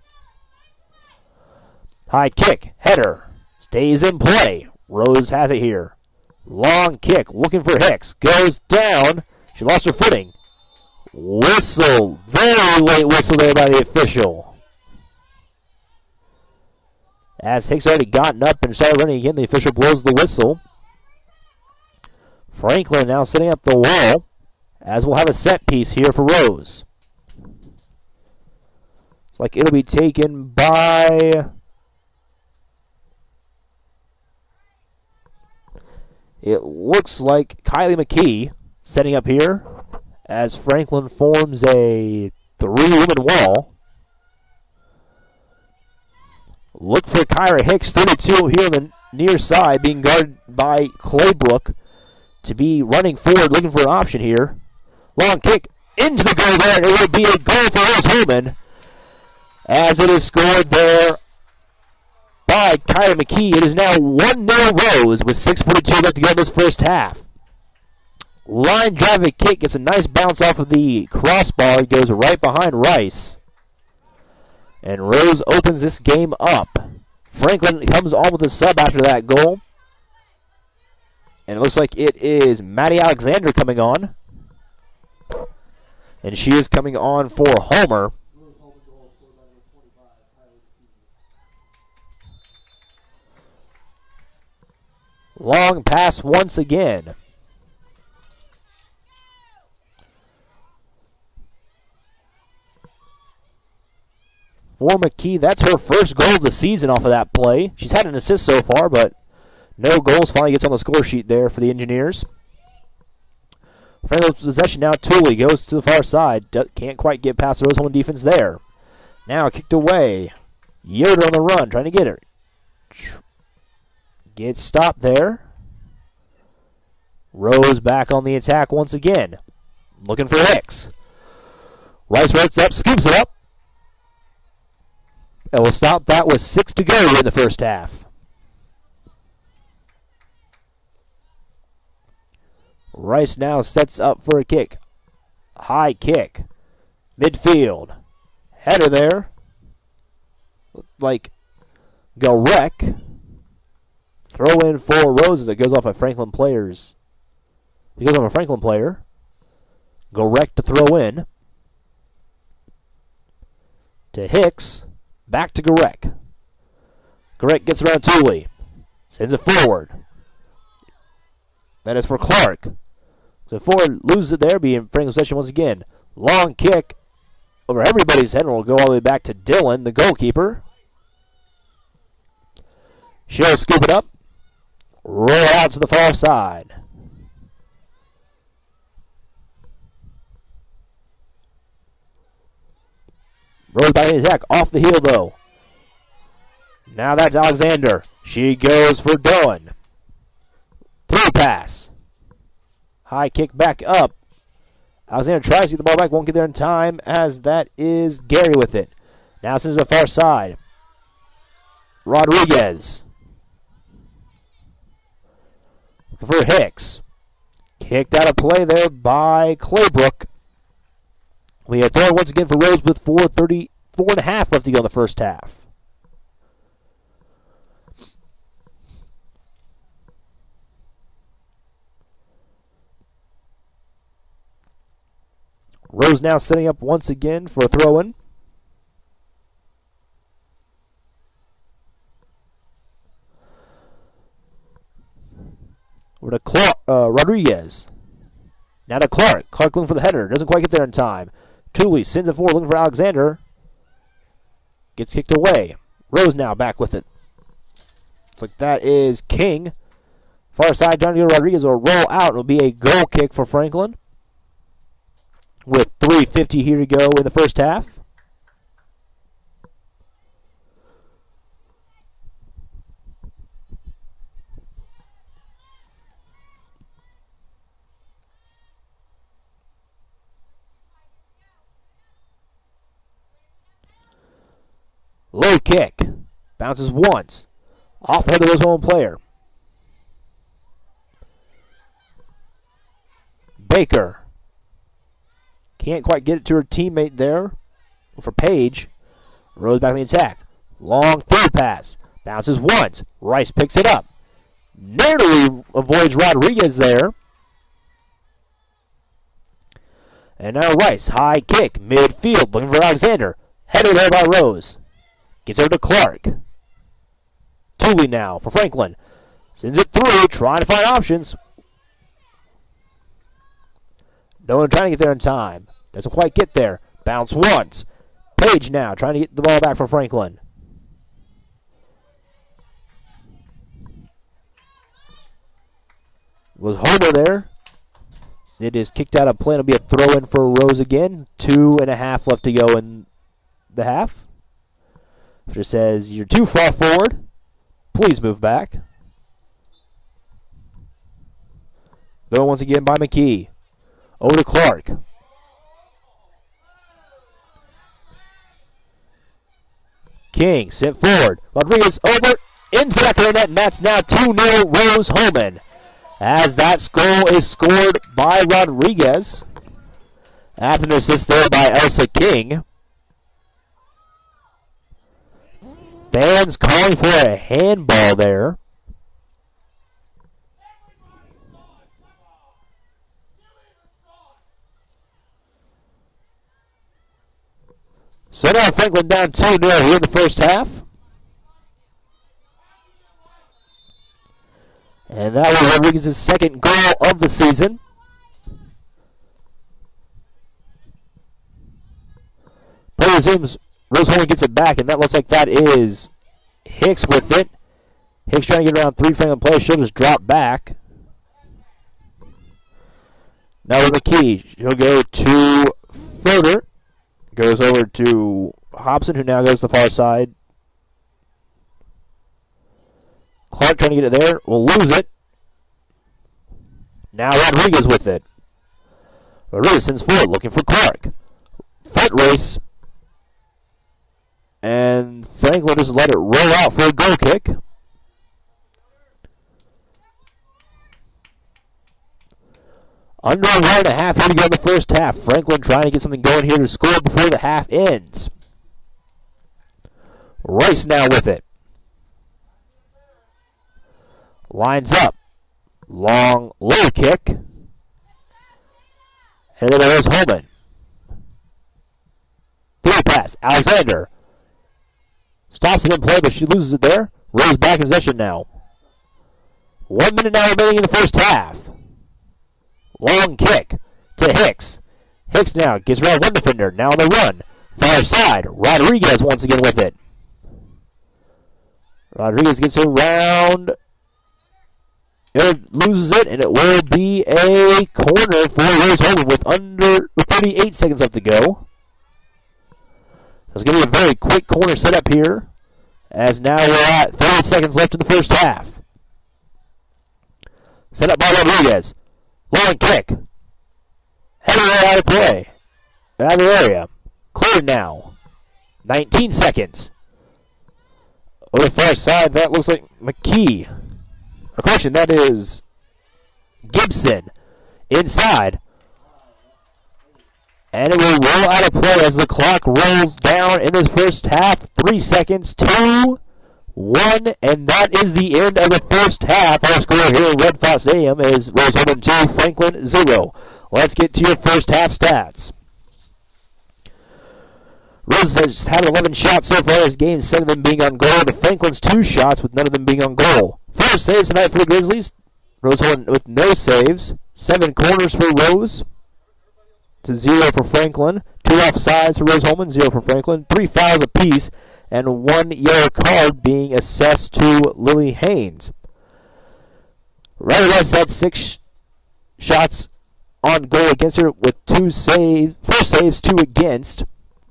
High kick. Header. Stays in play. Rose has it here. Long kick. Looking for Hicks. Goes down. She lost her footing. Whistle. Very late whistle there by the official. As Hicks already gotten up and started running again, the official blows the whistle. Franklin now setting up the wall, as we'll have a set piece here for Rose. It's like it'll be taken by... It looks like Kylie McKee setting up here, as Franklin forms a 3-woman wall. Look for Kyra Hicks, 32 here on the near side, being guarded by Claybrook to be running forward, looking for an option here. Long kick into the goal there, and it will be a goal for Rose-Hulman, as it is scored there by Kyra McKee. It is now 1-0 Rose with 6:42 left to go in this first half. Line driving kick gets a nice bounce off of the crossbar. It goes right behind Rice. And Rose opens this game up. Franklin comes on with a sub after that goal. And it looks like it is Maddie Alexander coming on. And she is coming on for Homer. Long pass once again. For McKee, that's her first goal of the season off of that play. She's had an assist so far, but no goals. Finally gets on the score sheet there for the Engineers. Franklin's possession now. Tooley goes to the far side. Can't quite get past the Rose-Hulman defense there. Now kicked away. Yoder on the run, trying to get her. Gets stopped there. Rose back on the attack once again. Looking for Hicks. Rice runs up, scoops it up. And we'll stop that with 6 to go in the first half. Rice now sets up for a kick. High kick. Midfield. Header there. Looked like Garek. Throw in for Roses. It goes off a Franklin players. It goes off a Franklin player. Garek to throw in. To Hicks. Back to Garek. Garek gets around Tooley. Sends it forward. That is for Clark. So forward loses it there, being Franklin's possession once again. Long kick over everybody's head, and will go all the way back to Dillon, the goalkeeper. She'll scoop it up. Roll out to the far side. Rose back in the attack. Off the heel, though. Now that's Alexander. She goes for Doan. Through pass. High kick back up. Alexander tries to get the ball back. Won't get there in time, as that is Gary with it. Now sends to the far side. Rodriguez. Looking for Hicks. Kicked out of play there by Claybrook. We have thrown once again for Rose with 4:34.5 left to go in the first half. Rose now setting up once again for a throw-in. Over to Rodriguez. Now to Clark. Clark looking for the header. Doesn't quite get there in time. Tooley sends it forward looking for Alexander. Gets kicked away. Rose now back with it. Looks like that is King. Far side trying to go to Rodriguez. Will roll out. It'll be a goal kick for Franklin. With 3:50 here to go in the first half. Low kick. Bounces once. Off the head of the Rose-Hulman player. Baker. Can't quite get it to her teammate there. For Page. Rose back in the attack. Long through pass. Bounces once. Rice picks it up. Narrowly avoids Rodriguez there. And now Rice. High kick. Midfield. Looking for Alexander. Headed there by Rose. Gets over to Clark. Tooley now for Franklin. Sends it through. Trying to find options. No one trying to get there in time. Doesn't quite get there. Bounce once. Page now trying to get the ball back for Franklin. Was Homer there. It is kicked out of play. It'll be a throw-in for Rose again. 2.5 left to go in the half. It says, you're too far forward. Please move back. Though once again by McKee. Over to Clark. King sent forward. Rodriguez over into the back of the net, and that's now 2-0 Rose-Hulman. As that goal is scored by Rodriguez. After an assist there by Elsa King. Fans calling for a handball there. So now Franklin down 2-0 here in the first half. And that was Rodriguez's second goal of the season. Play resumes. Rose-Hulman gets it back, and that looks like that is Hicks with it. Hicks trying to get around 3 Franklin players. She'll just drop back. Now with McKee. She'll go to Froder. Goes over to Hobson, who now goes to the far side. Clark trying to get it there. Will lose it. Now Rodriguez with it. Rodriguez sends forward, looking for Clark. Foot race. And Franklin just let it roll out for a goal kick. Under 1.5 here to go in the first half. Franklin trying to get something going here to score before the half ends. Rice now with it. Lines up. Long, low kick. And then there's Rose-Hulman. Through pass. Alexander. Stops it in play, but she loses it there. Rose back in possession now. 1 minute now remaining in the first half. Long kick to Hicks. Hicks now gets around one defender. Now on the run. Far side. Rodriguez once again with it. Rodriguez gets around. It loses it, and it will be a corner for Rose-Hulman with 38 seconds left to go. So it's going to be a very quick corner setup here, as now we're at 30 seconds left in the first half. Set up by Rodriguez. Long kick. Header out of play. Out of the area. Cleared now. 19 seconds. On the far side, that looks like McKee. A correction, that is Gibson. Inside. And it will roll out of play as the clock rolls down in this first half. 3 seconds, 2, 1, and that is the end of the first half. Our score here at Faught Stadium is Rose-Hulman 2, Franklin 0. Let's get to your first half stats. Rose has had 11 shots so far this game, 7 of them being on goal. The Franklin's 2 shots with none of them being on goal. 4 saves tonight for the Grizzlies. Rose-Hulman with no saves. 7 corners for Rose to 0 for Franklin. 2 offsides for Rose-Hulman, 0 for Franklin. 3 fouls apiece, and 1 yellow card being assessed to Lily Haynes. Rodriguez had 6 shots on goal against her with 4 saves, 2 against.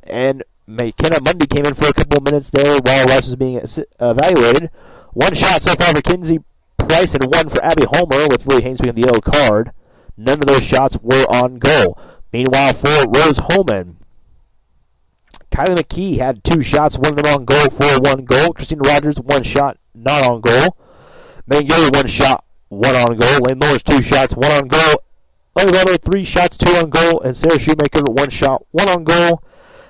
And McKenna Mundy came in for a couple of minutes there while Rice was being evaluated. 1 shot so far for Kinsey Price and 1 for Abby Homer, with Lily Haynes being the yellow card. None of those shots were on goal. Meanwhile, for Rose-Hulman, Kylie McKee had 2 shots, 1 of them on goal for 1 goal. Christina Rogers, 1 shot, not on goal. Megan Gilly, 1 shot, 1 on goal. Lane Morris, 2 shots, 1 on goal. Olivero, 3 shots, 2 on goal. And Sarah Shoemaker, 1 shot, 1 on goal.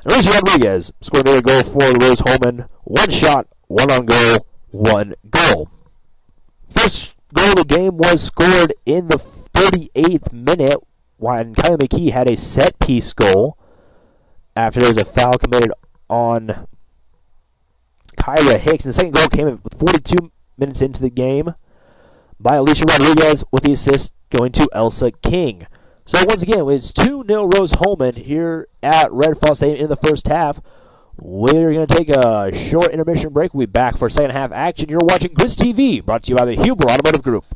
And Lucy Rodriguez scored another goal for Rose-Hulman. 1 shot, 1 on goal, 1 goal. First goal of the game was scored in the 38th minute when Kylie McKee had a set-piece goal after there was a foul committed on Kyra Hicks. And the second goal came in 42 minutes into the game by Alicia Rodriguez, with the assist going to Elsa King. So once again, it's 2-0 Rose-Hulman here at Faught Stadium in the first half. We're going to take a short intermission break. We'll be back for second half action. You're watching Grizz TV, brought to you by the Huber Automotive Group.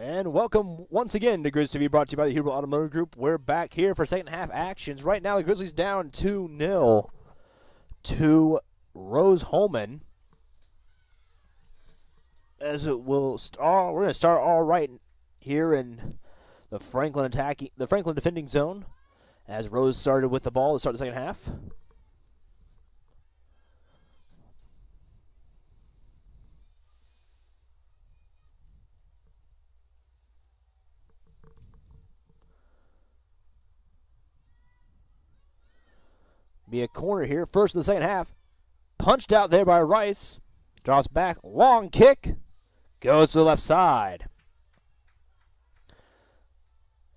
And welcome once again to Grizz TV, brought to you by the Huber Automotive Group. We're back here for second half actions. Right now, the Grizzlies down 2-0 to Rose-Hulman. As it will start, we're going to start all right here in the Franklin defending zone. As Rose started with the ball to start the second half. Be a corner here. First of the second half. Punched out there by Rice. Drops back. Long kick. Goes to the left side.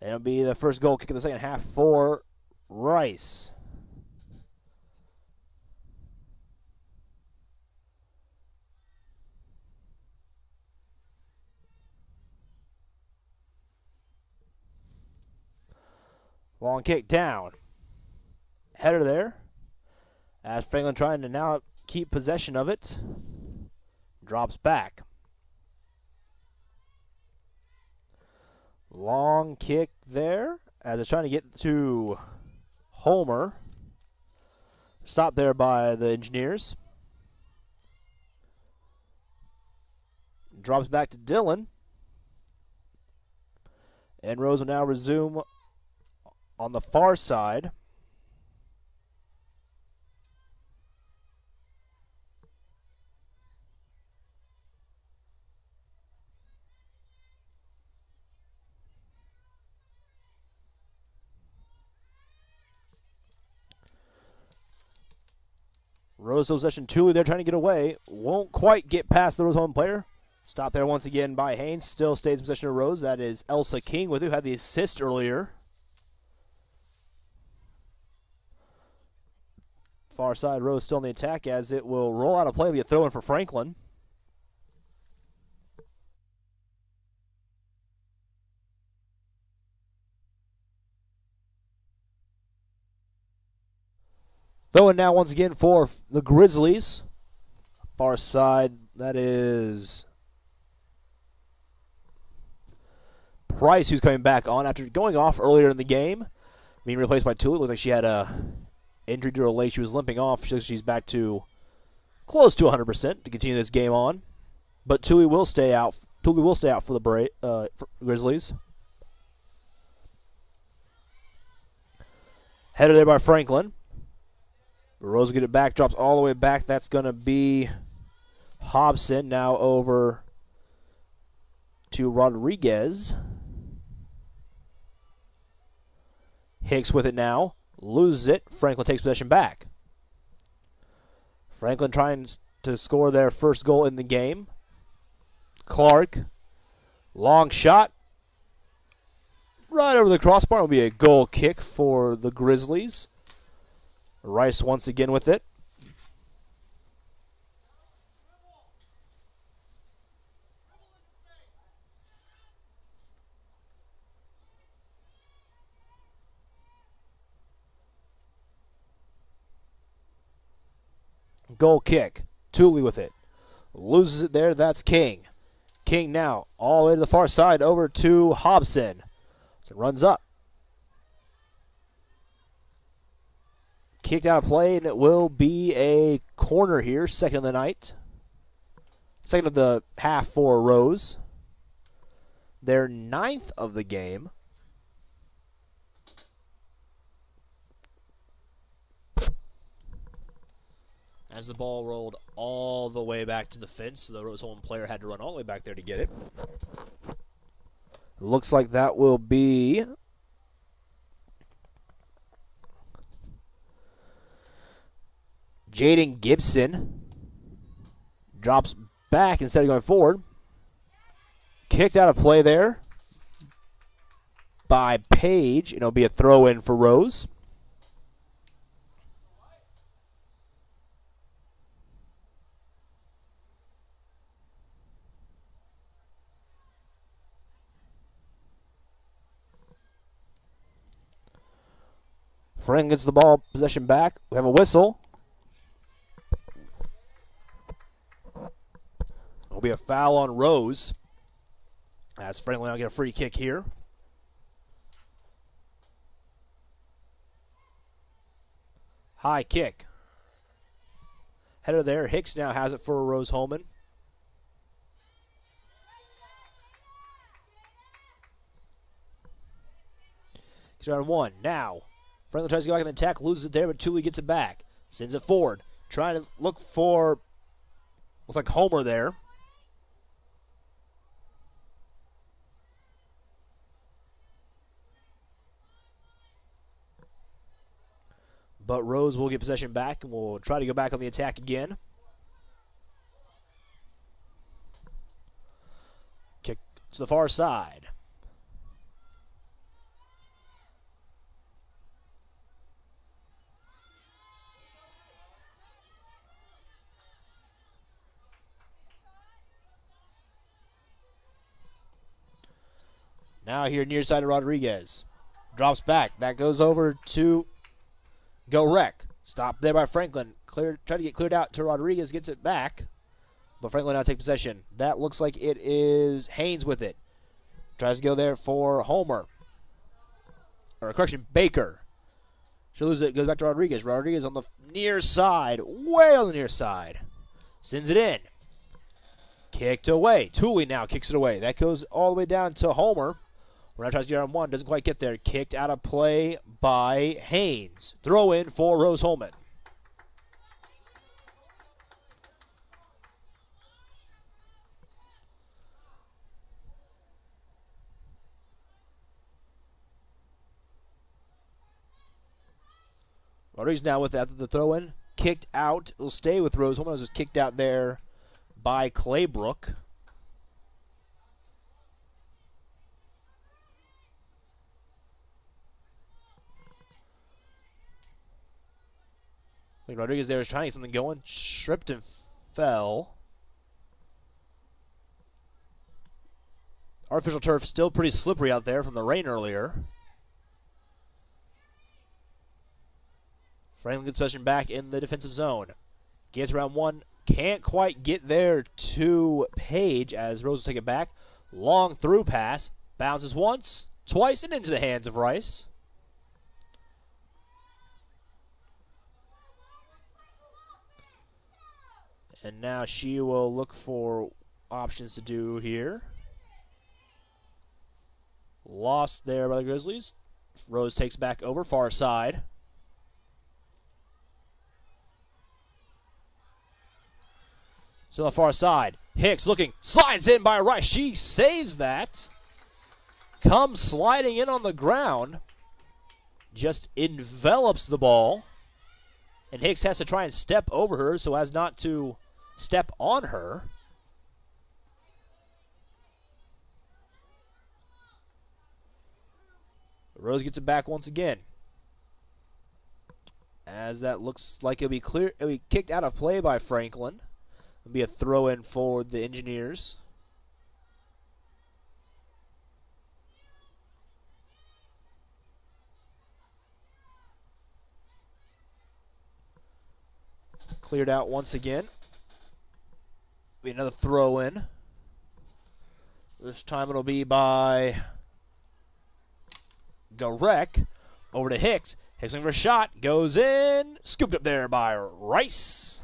It'll be the first goal kick of the second half for Rice. Long kick down. Header there. As Franklin trying to now keep possession of it. Drops back. Long kick there. As it's trying to get to Homer. Stopped there by the Engineers. Drops back to Dillon. And Rose will now resume on the far side. Rose possession, Thule there trying to get away. Won't quite get past the Rose-Hulman player. Stopped there once again by Haynes. Still stays in possession of Rose. That is Elsa King with who had the assist earlier. Far side, Rose still in the attack as it will roll out of play. It'll be a throw in for Franklin. Throwing now once again for the Grizzlies. Far side, that is Price, who's coming back on after going off earlier in the game. Being replaced by Thule. Looks like she had a injury to her leg. She was limping off. She's back to close to 100% to continue this game on. But Thule will stay out. Thule will stay out for the for Grizzlies. Header there by Franklin. Rose will get it back, drops all the way back. That's going to be Hobson. Now over to Rodriguez. Hicks with it now. Loses it. Franklin takes possession back. Franklin trying to score their first goal in the game. Clark. Long shot. Right over the crossbar. It will be a goal kick for the Grizzlies. Rice once again with it. Goal kick. Thule with it. Loses it there. That's King. King now all the way to the far side over to Hobson. So it runs up. Kicked out of play, and it will be a corner here. Second of the night. Second of the half for Rose. Their 9th of the game. As the ball rolled all the way back to the fence, so the Rose-Hulman player had to run all the way back there to get it. Looks like that will be Jaden Gibson. Drops back instead of going forward. Kicked out of play there by Page. It'll be a throw-in for Rose. Franklin gets the ball possession back. We have a whistle. It'll be a foul on Rose. As Franklin now get a free kick here. High kick. Header there. Hicks now has it for Rose-Hulman. He's on one. Now, Franklin tries to go back in the attack, loses it there, but Tooley gets it back. Sends it forward. Trying to look for, looks like Homer there. But Rose will get possession back and will try to go back on the attack again. Kick to the far side. Now here near side of Rodriguez. Drops back. That goes over to Go-Rec. Stopped there by Franklin. Try to get cleared out to Rodriguez. Gets it back. But Franklin now takes possession. That looks like it is Haynes with it. Tries to go there for Homer. Or correction, Baker. She'll lose it. Goes back to Rodriguez. Rodriguez on the near side. Way on the near side. Sends it in. Kicked away. Tooley now kicks it away. That goes all the way down to Homer. Now tries to get on one. Doesn't quite get there. Kicked out of play by Haynes. Throw in for Rose-Hulman. Rodriguez now with the throw in. Kicked out. Will stay with Rose-Hulman. It was just kicked out there by Claybrook. Rodriguez there is trying to get something going. Tripped and fell. Artificial turf still pretty slippery out there from the rain earlier. Franklin gets possession back in the defensive zone. Gets around one. Can't quite get there to Page as Rose will take it back. Long through pass. Bounces once, twice, and into the hands of Rice. And now she will look for options to do here. Lost there by the Grizzlies. Rose takes back over, far side. So on the far side, Hicks looking, slides in by Rice. She saves that. Comes sliding in on the ground. Just envelops the ball. And Hicks has to try and step over her so as not to step on her. Rose gets it back once again. As that looks like it'll be kicked out of play by Franklin. It'll be a throw in for the Engineers. Cleared out once again. Be another throw in. This time it'll be by Go-Rec. Over to Hicks. Hicks looking for a shot. Goes in. Scooped up there by Rice.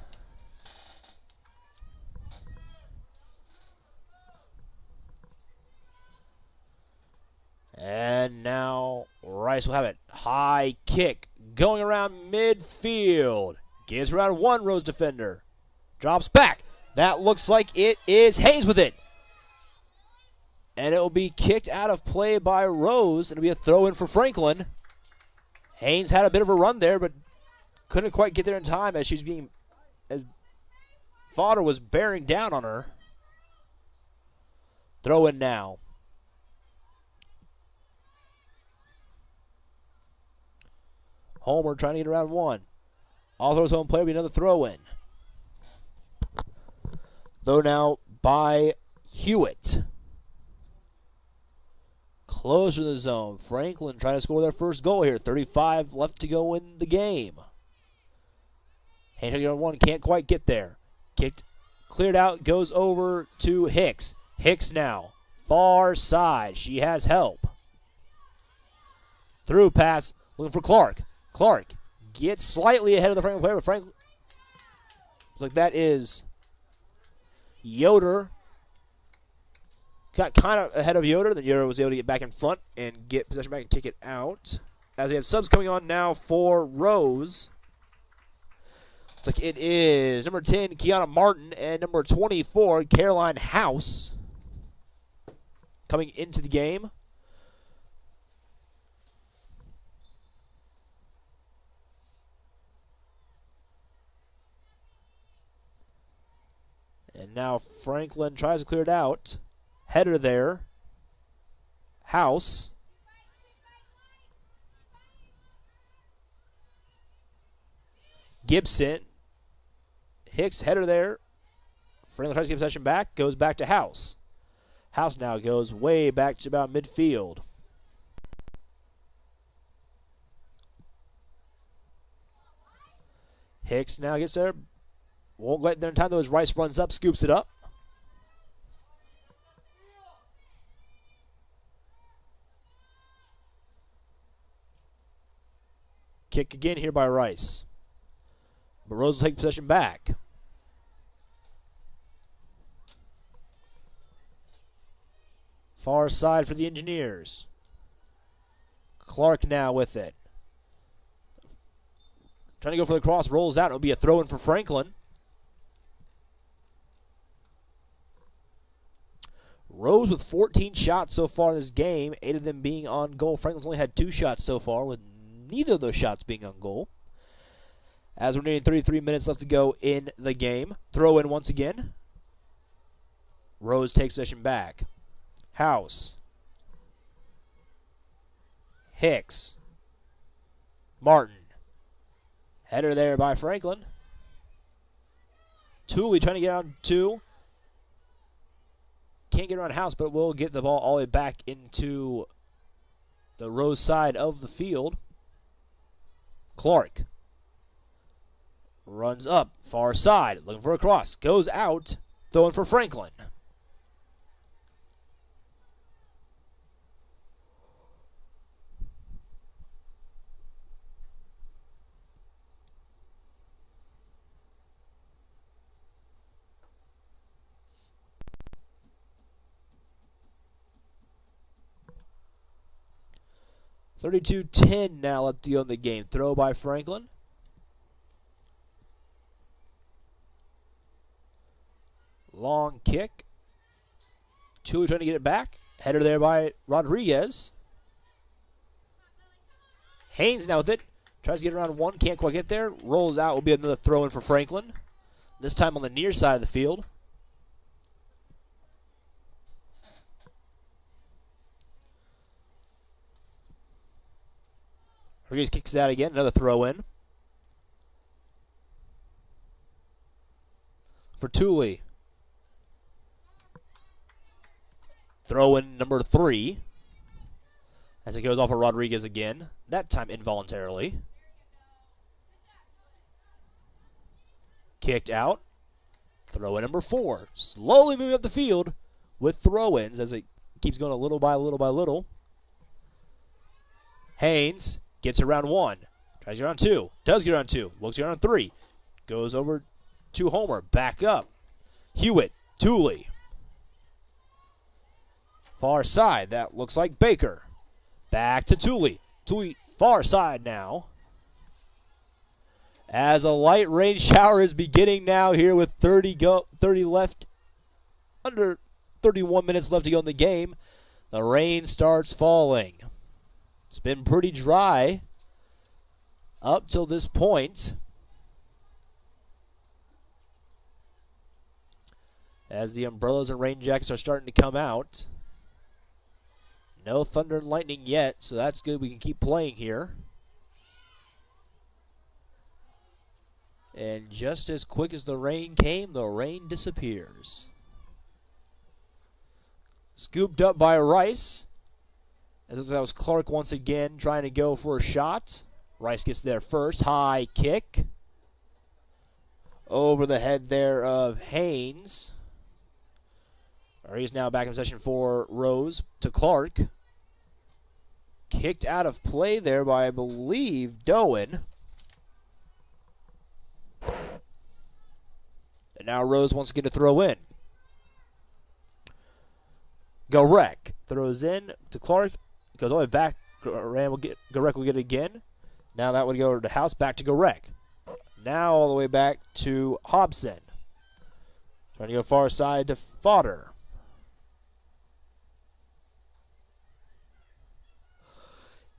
And now Rice will have it. High kick. Going around midfield. Gives around one Rose defender. Drops back. That looks like it is Haynes with it. And it will be kicked out of play by Rose. It'll be a throw in for Franklin. Haynes had a bit of a run there, but couldn't quite get there in time as Fodder was bearing down on her. Throw in now. Homer trying to get around one. All throws home play will be another throw in. Though now by Hewitt. Closer to the zone. Franklin trying to score their first goal here. 35 left to go in the game. Hand on one, can't quite get there. Kicked, cleared out, goes over to Hicks. Hicks now far side. She has help. Through pass, looking for Clark. Clark gets slightly ahead of the Franklin player, but Franklin, looks like that is Yoder. Got kind of ahead of Yoder, then Yoder was able to get back in front and get possession back and kick it out. As we have subs coming on now for Rose. Looks like it is number 10, Kiana Martin, and number 24, Caroline House, coming into the game. And now Franklin tries to clear it out. Header there. House. Gibson. Hicks, header there. Franklin tries to get possession back. Goes back to House. House now goes way back to about midfield. Hicks now gets there. Won't get there in time though as Rice runs up, scoops it up. Kick again here by Rice. But Rose will take possession back. Far side for the Engineers. Clark now with it. Trying to go for the cross, rolls out. It'll be a throw in for Franklin. Rose with 14 shots so far in this game, 8 of them being on goal. Franklin's only had 2 shots so far, with neither of those shots being on goal. As we're nearing 33 minutes left to go in the game. Throw in once again. Rose takes possession back. House. Hicks. Martin. Header there by Franklin. Tooley trying to get on 2. Can't get around House, but will get the ball all the way back into the Rose side of the field. Clark runs up, far side, looking for a cross. Goes out, throwing for Franklin. .32-10 now left to go in the game. Throw by Franklin. Long kick. Tooley trying to get it back. Header there by Rodriguez. Haynes now with it. Tries to get around 1. Can't quite get there. Rolls out. Will be another throw in for Franklin. This time on the near side of the field. Rodriguez kicks it out again. Another throw in. For Tooley. Throw in number 3. As it goes off of Rodriguez again. That time involuntarily. Kicked out. Throw in number 4. Slowly moving up the field with throw-ins as it keeps going a little by little by little. Haynes gets around 1. Tries to get around 2. Does get around 2. Looks to get around 3. Goes over to Homer. Back up. Hewitt. Tooley. Far side. That looks like Baker. Back to Tooley. Tooley far side now. As a light rain shower is beginning now here with 30 left. Under 31 minutes left to go in the game. The rain starts falling. It's been pretty dry up till this point. As the umbrellas and rain jackets are starting to come out. No thunder and lightning yet, so that's good. We can keep playing here. And just as quick as the rain came, the rain disappears. Scooped up by Rice. As that was Clark once again trying to go for a shot. Rice gets there first. High kick. Over the head there of Haynes. He's now back in possession for Rose to Clark. Kicked out of play there by, I believe, Doan. And now Rose wants to get a throw in. Garek throws in to Clark. Goes all the way back. Garek will get it again. Now that would go to House. Back to Garek. Now all the way back to Hobson. Trying to go far side to Fodder.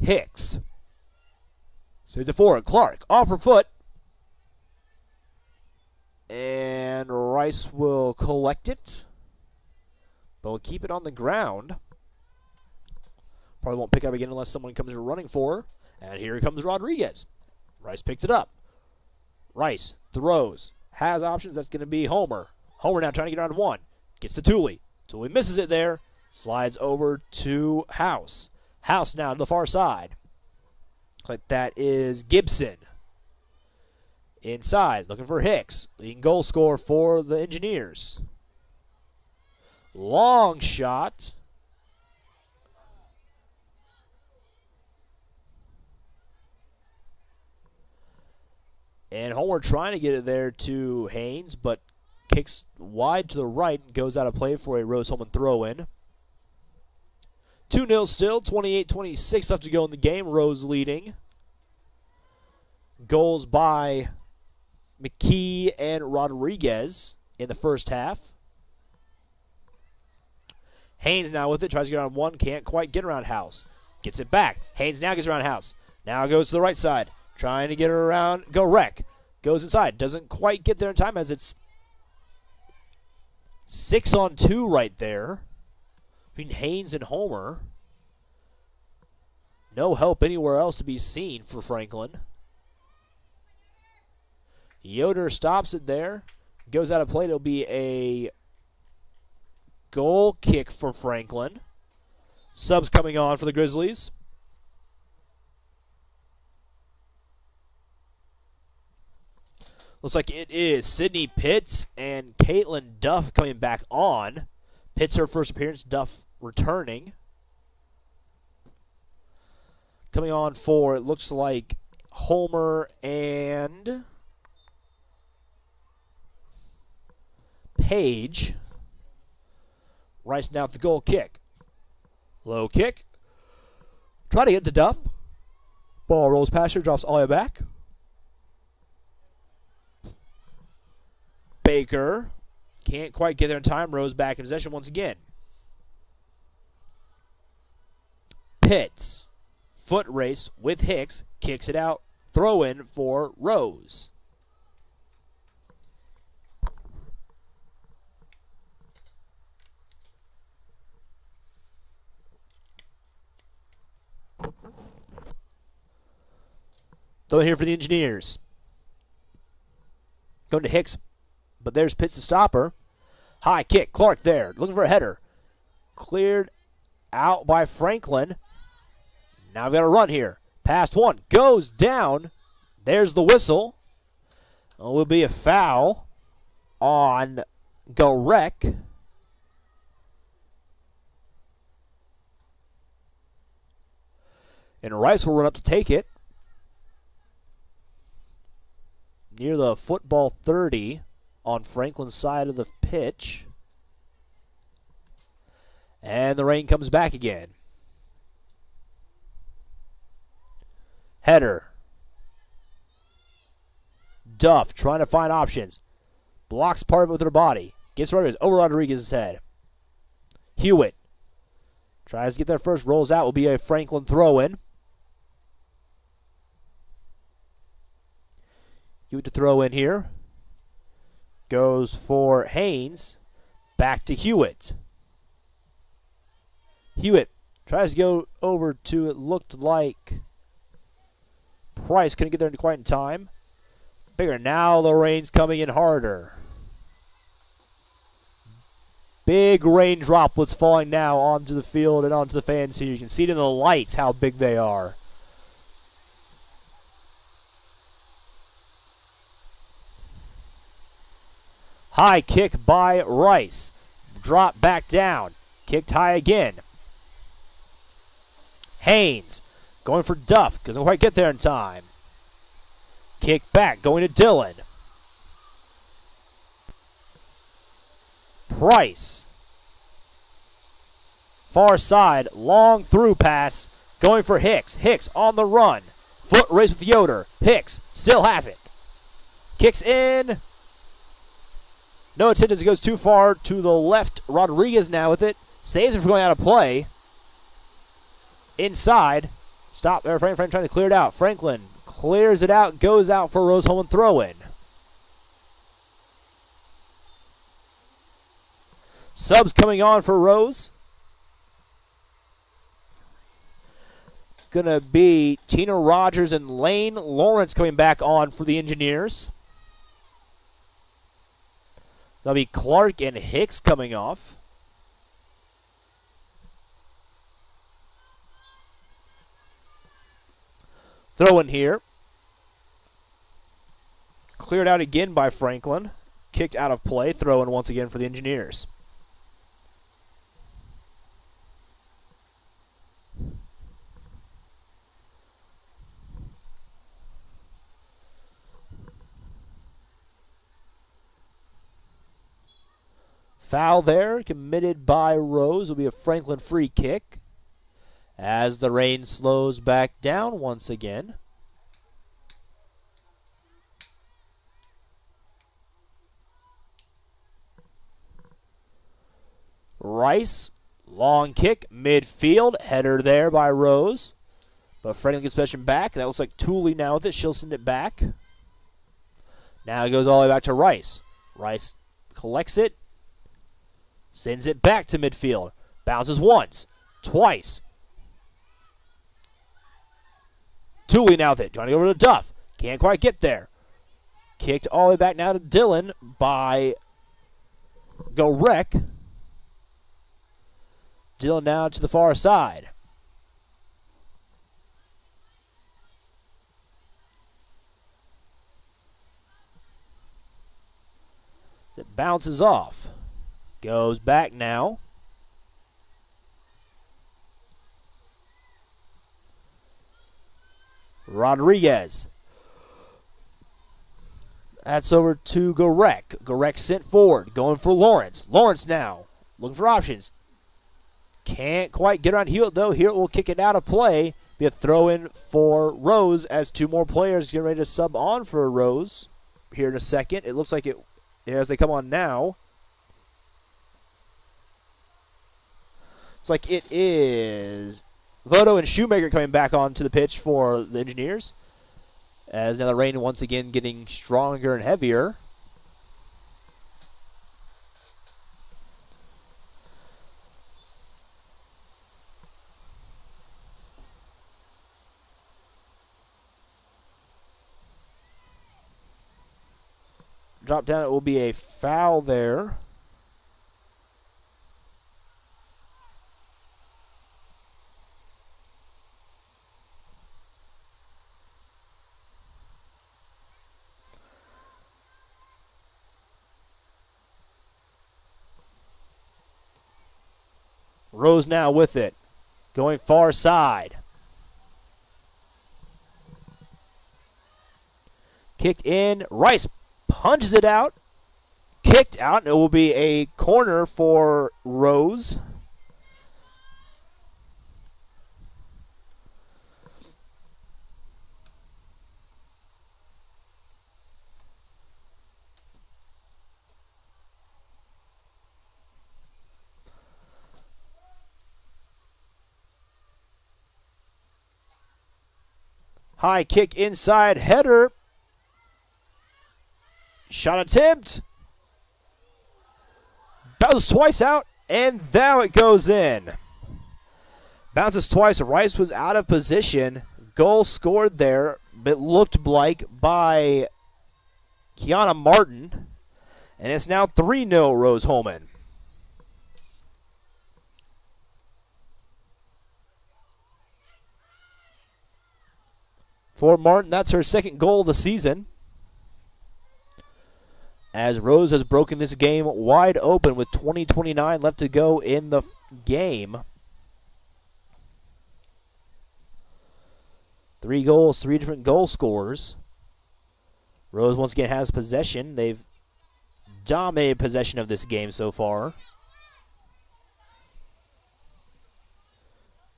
Hicks. Saves it forward. Clark off her foot. And Rice will collect it. But will keep it on the ground. Probably won't pick up again unless someone comes running for her. And here comes Rodriguez. Rice picks it up. Rice throws. Has options. That's going to be Homer. Homer now trying to get around one. Gets to Tooley. Tooley misses it there. Slides over to House. House now to the far side. Looks like that is Gibson. Inside, looking for Hicks. Leading goal scorer for the Engineers. Long shot. And Homer trying to get it there to Haynes, but kicks wide to the right and goes out of play for a Rose-Hulman throw-in. 2-0 still, 28-26 left to go in the game. Rose leading. Goals by McKee and Rodriguez in the first half. Haynes now with it, tries to get around one, can't quite get around House. Gets it back. Haynes now gets around House. Now goes to the right side, trying to get her around Garek. Goes inside, doesn't quite get there in time as it's 6-on-2 right there between Haynes and Homer. No help anywhere else to be seen for Franklin. Yoder stops it there. Goes out of play. It'll be a goal kick for Franklin. Subs coming on for the Grizzlies. Looks like it is Sydney Pitts and Caitlin Duff coming back on. Pitts her first appearance, Duff returning. Coming on for, it looks like Homer and Page. Rice now with the goal kick. Low kick. Try to get to Duff. Ball rolls past her, drops all the way back. Baker can't quite get there in time. Rose back in possession once again. Pitts, foot race with Hicks, kicks it out. Throw in for Rose. Throw in here for the Engineers. Going to Hicks. But there's Pitts to stop her. High kick. Clark there. Looking for a header. Cleared out by Franklin. Now we've got a run here. Past one. Goes down. There's the whistle. It will be a foul on Garek. And Rice will run up to take it. Near the football 30. On Franklin's side of the pitch. And the rain comes back again. Header. Duff trying to find options. Blocks part of it with her body. Gets Rodriguez over Rodriguez's head. Hewitt tries to get there first. Rolls out. Will be a Franklin throw-in. Hewitt to throw in here. Goes for Haynes. Back to Hewitt. Hewitt tries to go over to, it looked like Price. Couldn't get there quite in time. Bigger. Now the rain's coming in harder. Big rain droplets falling now onto the field and onto the fans here. You can see it in the lights how big they are. High kick by Rice. drop back down. Kicked high again. Haynes going for Duff. Doesn't quite get there in time. Kick back, going to Dillon. Price. Far side, long through pass, going for Hicks. Hicks on the run. Foot race with Yoder. Hicks still has it. Kicks in. No attempt as it goes too far to the left. Rodriguez now with it. Saves it from going out of play. Inside. Stop there. Franklin trying to clear it out. Franklin clears it out. Goes out for Rose-Hulman throw-in. Subs coming on for Rose. Gonna be Tina Rogers and Lane Lawrence coming back on for the Engineers. That'll be Clark and Hicks coming off. Throw in here. Cleared out again by Franklin. Kicked out of play. Throw in once again for the Engineers. Foul there, committed by Rose. Will be a Franklin free kick as the rain slows back down once again. Rice, long kick, midfield, header there by Rose. But Franklin gets possession back. That looks like Tooley now with it. She'll send it back. Now it goes all the way back to Rice. Rice collects it. Sends it back to midfield. Bounces once. Twice. Tooley now with it. Trying to go over to Duff. Can't quite get there. Kicked all the way back now to Dillon by Gorek. Dillon now to the far side. It bounces off. Goes back now. Rodriguez. That's over to Gorek. Gorek sent forward. Going for Lawrence. Lawrence now. Looking for options. Can't quite get around Hewitt, though. Hewitt will kick it out of play. Be a throw-in for Rose as two more players get ready to sub on for Rose here in a second. It looks like it as they come on now. It's like it is Voto and Shoemaker coming back onto the pitch for the Engineers. As now the rain once again getting stronger and heavier. Drop down, it will be a foul there. Rose now with it. Going far side. Kicked in. Rice punches it out. Kicked out. It will be a corner for Rose. High kick inside, header. Shot attempt. Bounces twice out, and now it goes in. Bounces twice. Rice was out of position. Goal scored there, but looked like by Kiana Martin. And it's now 3-0 Rose-Hulman. For Martin, that's her second goal of the season. as Rose has broken this game wide open with 20:29 left to go in the game. 3 goals, 3 different goal scorers. Rose once again has possession. They've dominated possession of this game so far.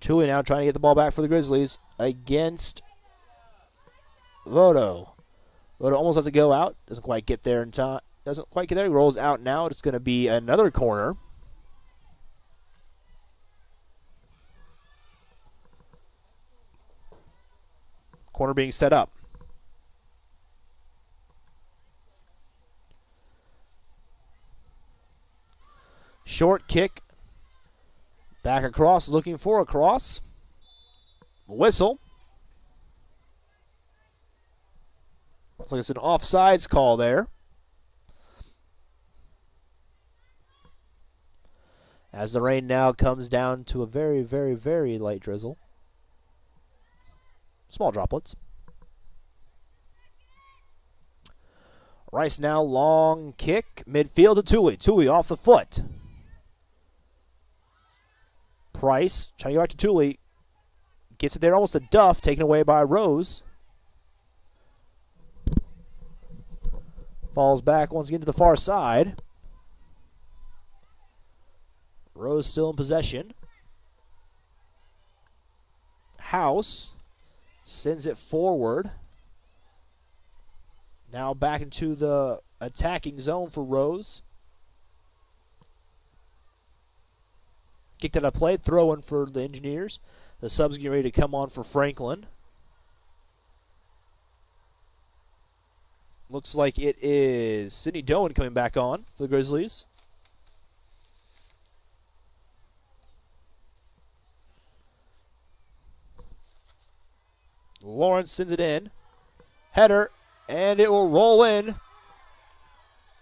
Tuli now trying to get the ball back for the Grizzlies against Voto. Voto almost lets it go out. Doesn't quite get there in time. Doesn't quite get there. He rolls out now. It's going to be another corner. Corner being set up. Short kick. Back across, looking for a cross. Whistle. Looks like it's an offsides call there. As the rain now comes down to a very, very, very light drizzle. Small droplets. Rice now, long kick. Midfield to Tuli. Tuli off the foot. Price trying to get back to Tuli. Gets it there almost a Duff, taken away by Rose. Falls back once again to the far side. Rose still in possession. House sends it forward. Now back into the attacking zone for Rose. Kicked out of play, throw in for the Engineers. The subs getting ready to come on for Franklin. Looks like it is Sidney Doan coming back on for the Grizzlies. Lawrence sends it in. Header, and it will roll in.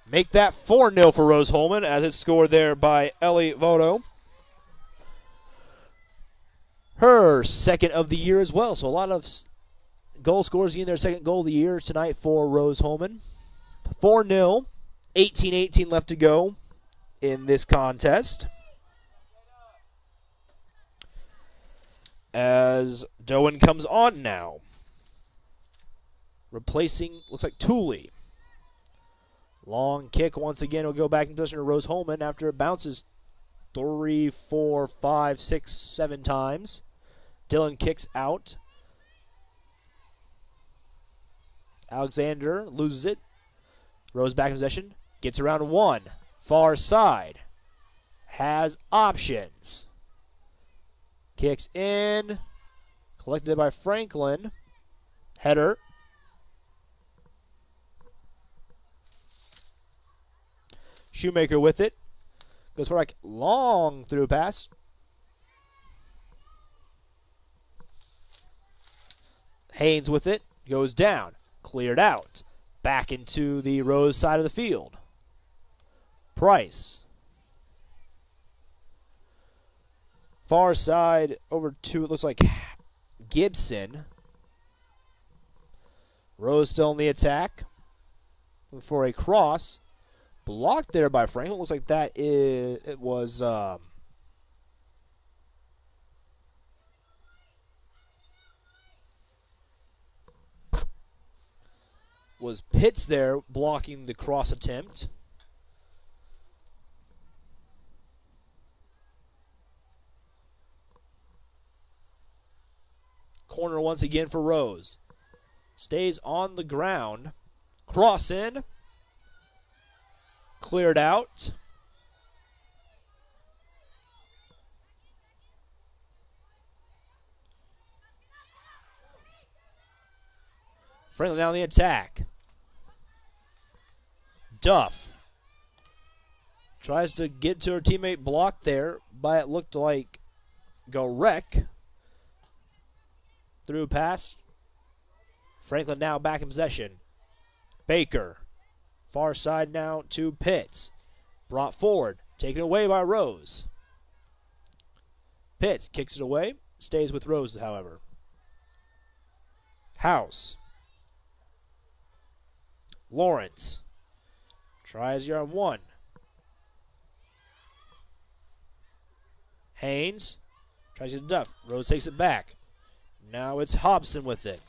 Make that 4-0 for Rose-Hulman as it's scored there by Ellie Voto. Her second of the year as well. So a lot of goal scorers getting their second goal of the year tonight for Rose-Hulman. 4-0, 18-18 left to go in this contest. As Doan comes on now. Replacing, looks like Tuli. Long kick once again will go back in position to Rose-Hulman after it bounces 3, 4, 5, 6, 7 times. Dylan kicks out. Alexander loses it. Rose back in possession. Gets around 1. Far side. Has options. Kicks in. Collected by Franklin. Header. Shoemaker with it. Goes for a long through pass. Haynes with it. Goes down. Cleared out. Back into the Rose side of the field. Price. Far side over to, it looks like Gibson. Rose still in the attack. For a cross. Blocked there by Franklin. Looks like that is, it was Pitts there blocking the cross attempt. Corner once again for Rose. Stays on the ground. Cross in. Cleared out. Franklin down the attack. Duff tries to get to her teammate, blocked there by, it looked like, Gorek. Through pass. Franklin now back in possession. Baker. Far side now to Pitts. Brought forward. Taken away by Rose. Pitts kicks it away. Stays with Rose, however. House. Lawrence. Tries here on one. Haynes tries to duff. Rose takes it back. Now it's Hobson with it.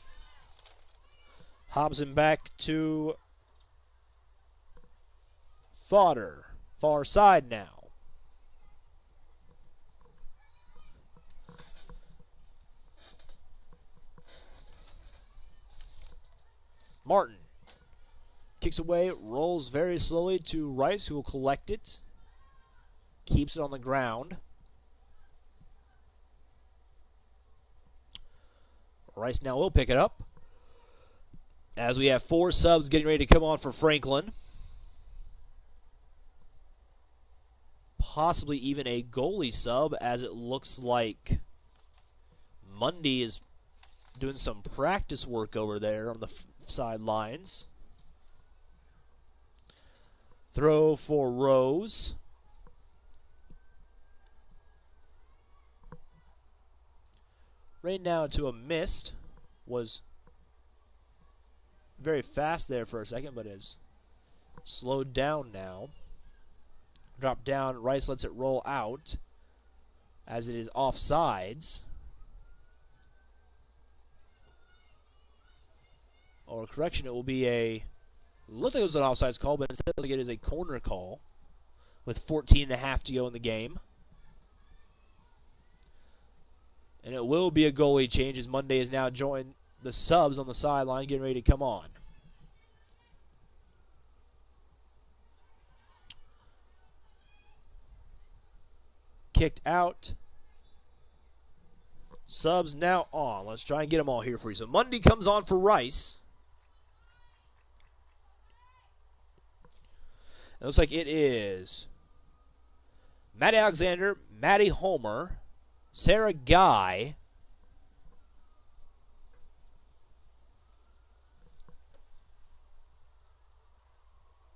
Hobson back to Fodder. Far side now. Martin kicks away, rolls very slowly to Rice, who will collect it. Keeps it on the ground. Rice now will pick it up. As we have 4 subs getting ready to come on for Franklin. Possibly even a goalie sub, as it looks like Mundy is doing some practice work over there on the sidelines. Throw for Rose. Right now to a missed. Was very fast there for a second, but is slowed down now. Drop down. Rice lets it roll out as it is offsides. Or correction, it will be a... Looked like it was an offsides call, but instead it is a corner call with 14.5 to go in the game. And it will be a goalie change as Monday has now joined the subs on the sideline, getting ready to come on. Kicked out. Subs now on. Let's try and get them all here for you. So Mundy comes on for Rice. It looks like it is Matt Alexander, Maddie Homer, Sarah Guy,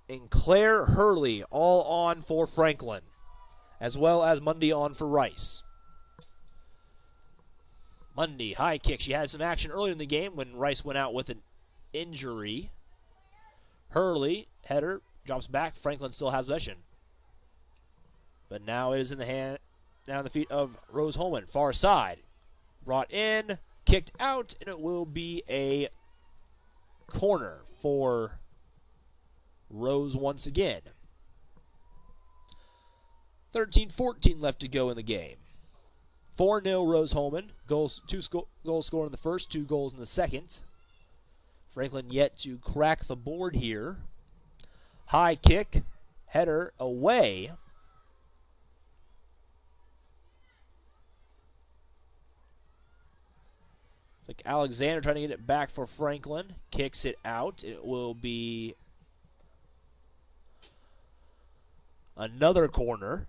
and Claire Hurley all on for Franklin, as well as Mundy on for Rice. Mundy, high kick. She had some action earlier in the game when Rice went out with an injury. Hurley, header, drops back. Franklin still has possession. But now it is in the hand, now in the feet of Rose-Hulman. Far side. Brought in, kicked out, and it will be a corner for Rose once again. 13-14 left to go in the game. 4-0 Rose-Hulman. Goals scored in the first, 2 goals in the second. Franklin yet to crack the board here. High kick, header away. It's like Alexander trying to get it back for Franklin. Kicks it out. It will be another corner.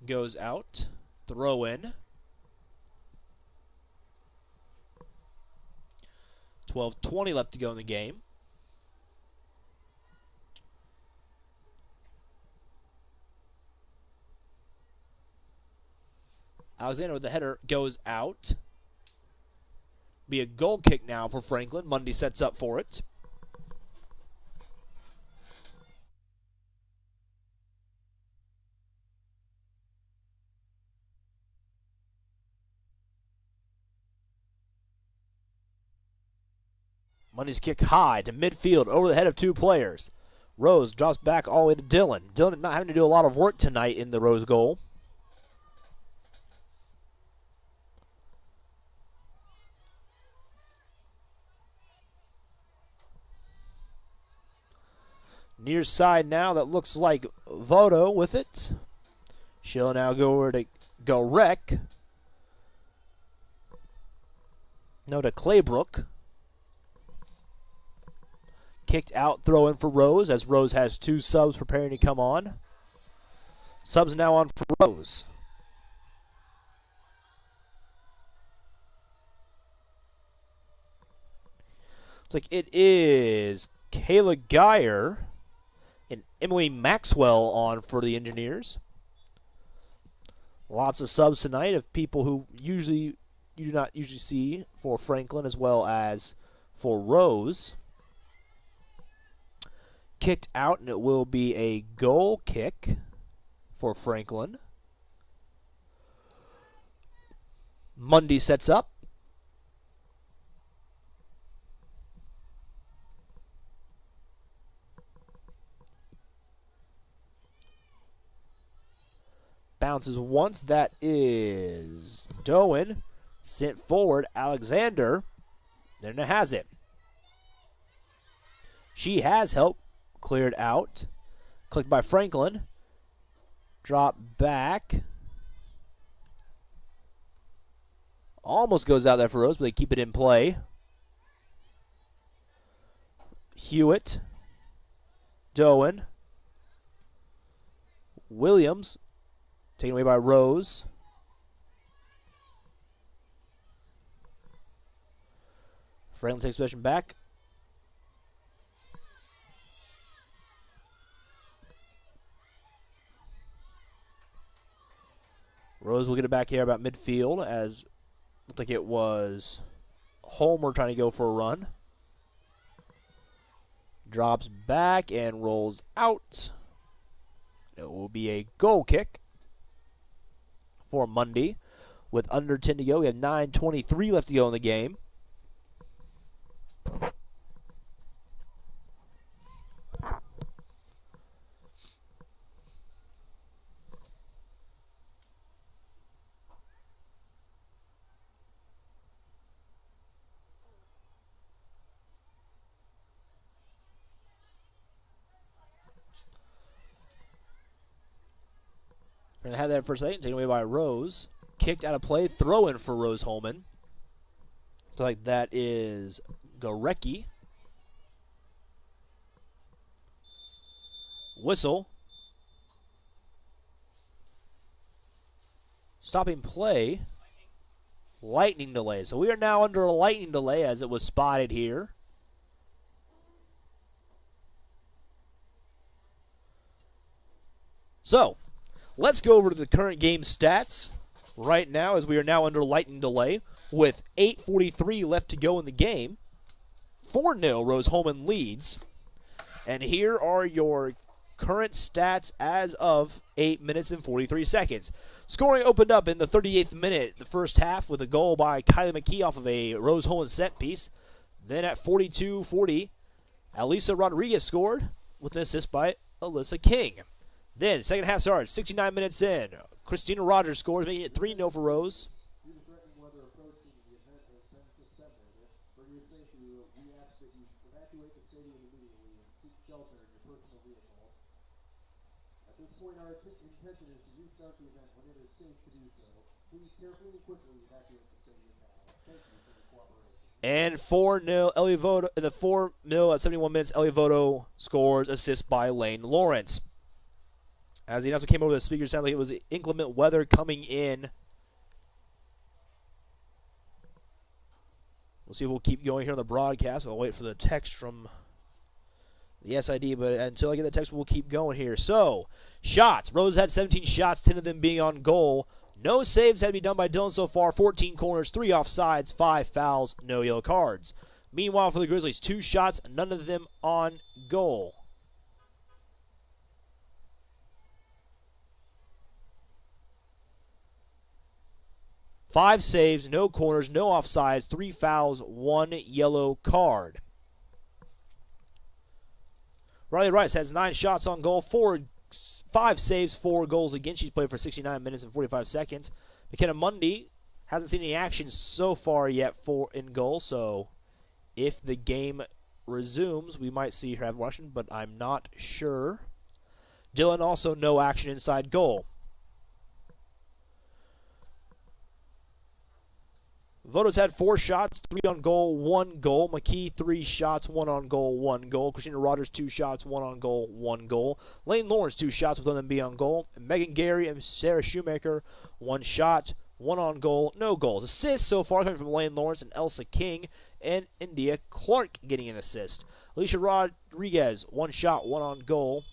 Goes out. Throw in. 12:20 left to go in the game. Alexander with the header goes out. Be a goal kick now for Franklin. Mundy sets up for it. Mundy's kick high to midfield over the head of 2 players. Rose drops back all the way to Dylan. Dylan not having to do a lot of work tonight in the Rose goal. Near side now, that looks like Voto with it. She'll now go over to Gorek. No, to Claybrook. Kicked out, throw in for Rose, as Rose has 2 subs preparing to come on. Subs now on for Rose. Looks like it is Kayla Geyer and Emily Maxwell on for the Engineers. Lots of subs tonight of people who you do not usually see for Franklin as well as for Rose. Kicked out, and it will be a goal kick for Franklin. Mundy sets up. Bounces once. That is Doan. Sent forward. Alexander. Then it has it. She has help. Cleared out. Clicked by Franklin. Drop back. Almost goes out there for Rose, but they keep it in play. Hewitt. Doan. Williams. Taken away by Rose. Franklin takes possession back. Rose will get it back here about midfield as looked like it was Homer trying to go for a run. Drops back and rolls out. It will be a goal kick for Mundy. With under 10 to go, we have 9:23 left to go in the game. We're going to have that for a second. Taken away by Rose. Kicked out of play. Throw in for Rose-Hulman. Looks like that is Gorecki. Whistle. Stopping play. Lightning delay. So we are now under a lightning delay as it was spotted here. So, let's go over to the current game stats right now as we are now under lightning delay with 8:43 left to go in the game. 4-0 Rose-Hulman leads. And here are your current stats as of 8 minutes and 43 seconds. Scoring opened up in the 38th minute, the first half, with a goal by Kylie McKee off of a Rose-Hulman set piece. Then at 42:40, Alisa Rodriguez scored with an assist by Alyssa King. Then, second half starts, 69 minutes in. Christina Rogers scores, making it 3-0 for Rose. And 4-0, Ellie Voto, in the 4-0 at 71 minutes, Ellie Voto scores, assist by Lane Lawrence. As the announcer came over the speaker, it sounded like it was inclement weather coming in. We'll see if we'll keep going here on the broadcast. I'll wait for the text from the SID, but until I get the text, we'll keep going here. So, shots. Rose had 17 shots, 10 of them being on goal. No saves had to be done by Dillon so far. 14 corners, 3 offsides, 5 fouls, no yellow cards. Meanwhile, for the Grizzlies, 2 shots, none of them on goal. Five saves, no corners, no offsides, 3 fouls, 1 yellow card. Riley Rice has 9 shots on goal, 5 saves, 4 goals against. She's played for 69 minutes and 45 seconds. McKenna Mundy hasn't seen any action so far yet in goal, so if the game resumes, we might see her have Washington, but I'm not sure. Dillon also no action inside goal. Voto's had 4 shots, 3 on goal, 1 goal. McKee, 3 shots, 1 on goal, 1 goal. Christina Rogers, 2 shots, 1 on goal, 1 goal. Lane Lawrence, 2 shots, with one of them being on goal. And Megan Gary and Sarah Shoemaker, 1 shot, 1 on goal, no goals. Assists so far coming from Lane Lawrence and Elsa King. and India Clark getting an assist. Alicia Rodriguez, 1 shot, 1 on goal.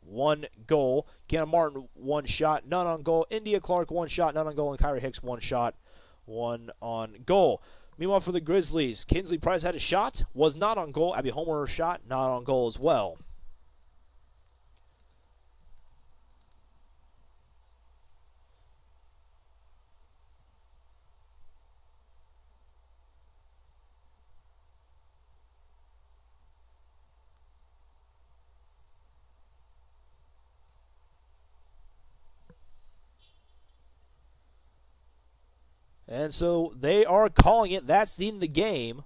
1 goal. Kiana Martin, 1 shot, none on goal. India Clark, 1 shot, none on goal. And Kyra Hicks, 1 shot, 1 on goal. Meanwhile, for the Grizzlies, Kinsley Price had a shot, was not on goal. Abby Homer shot, not on goal as well. And so they are calling it. That's the end of the game.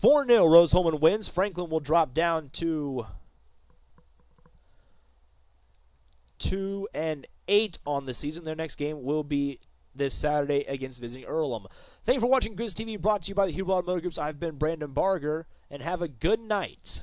4-0, Rose-Hulman wins. Franklin will drop down to 2-8 on the season. Their next game will be this Saturday against visiting Earlham. Thank you for watching Grizz TV, brought to you by the Hubel Automotive Groups. I've been Brandon Barger, and have a good night.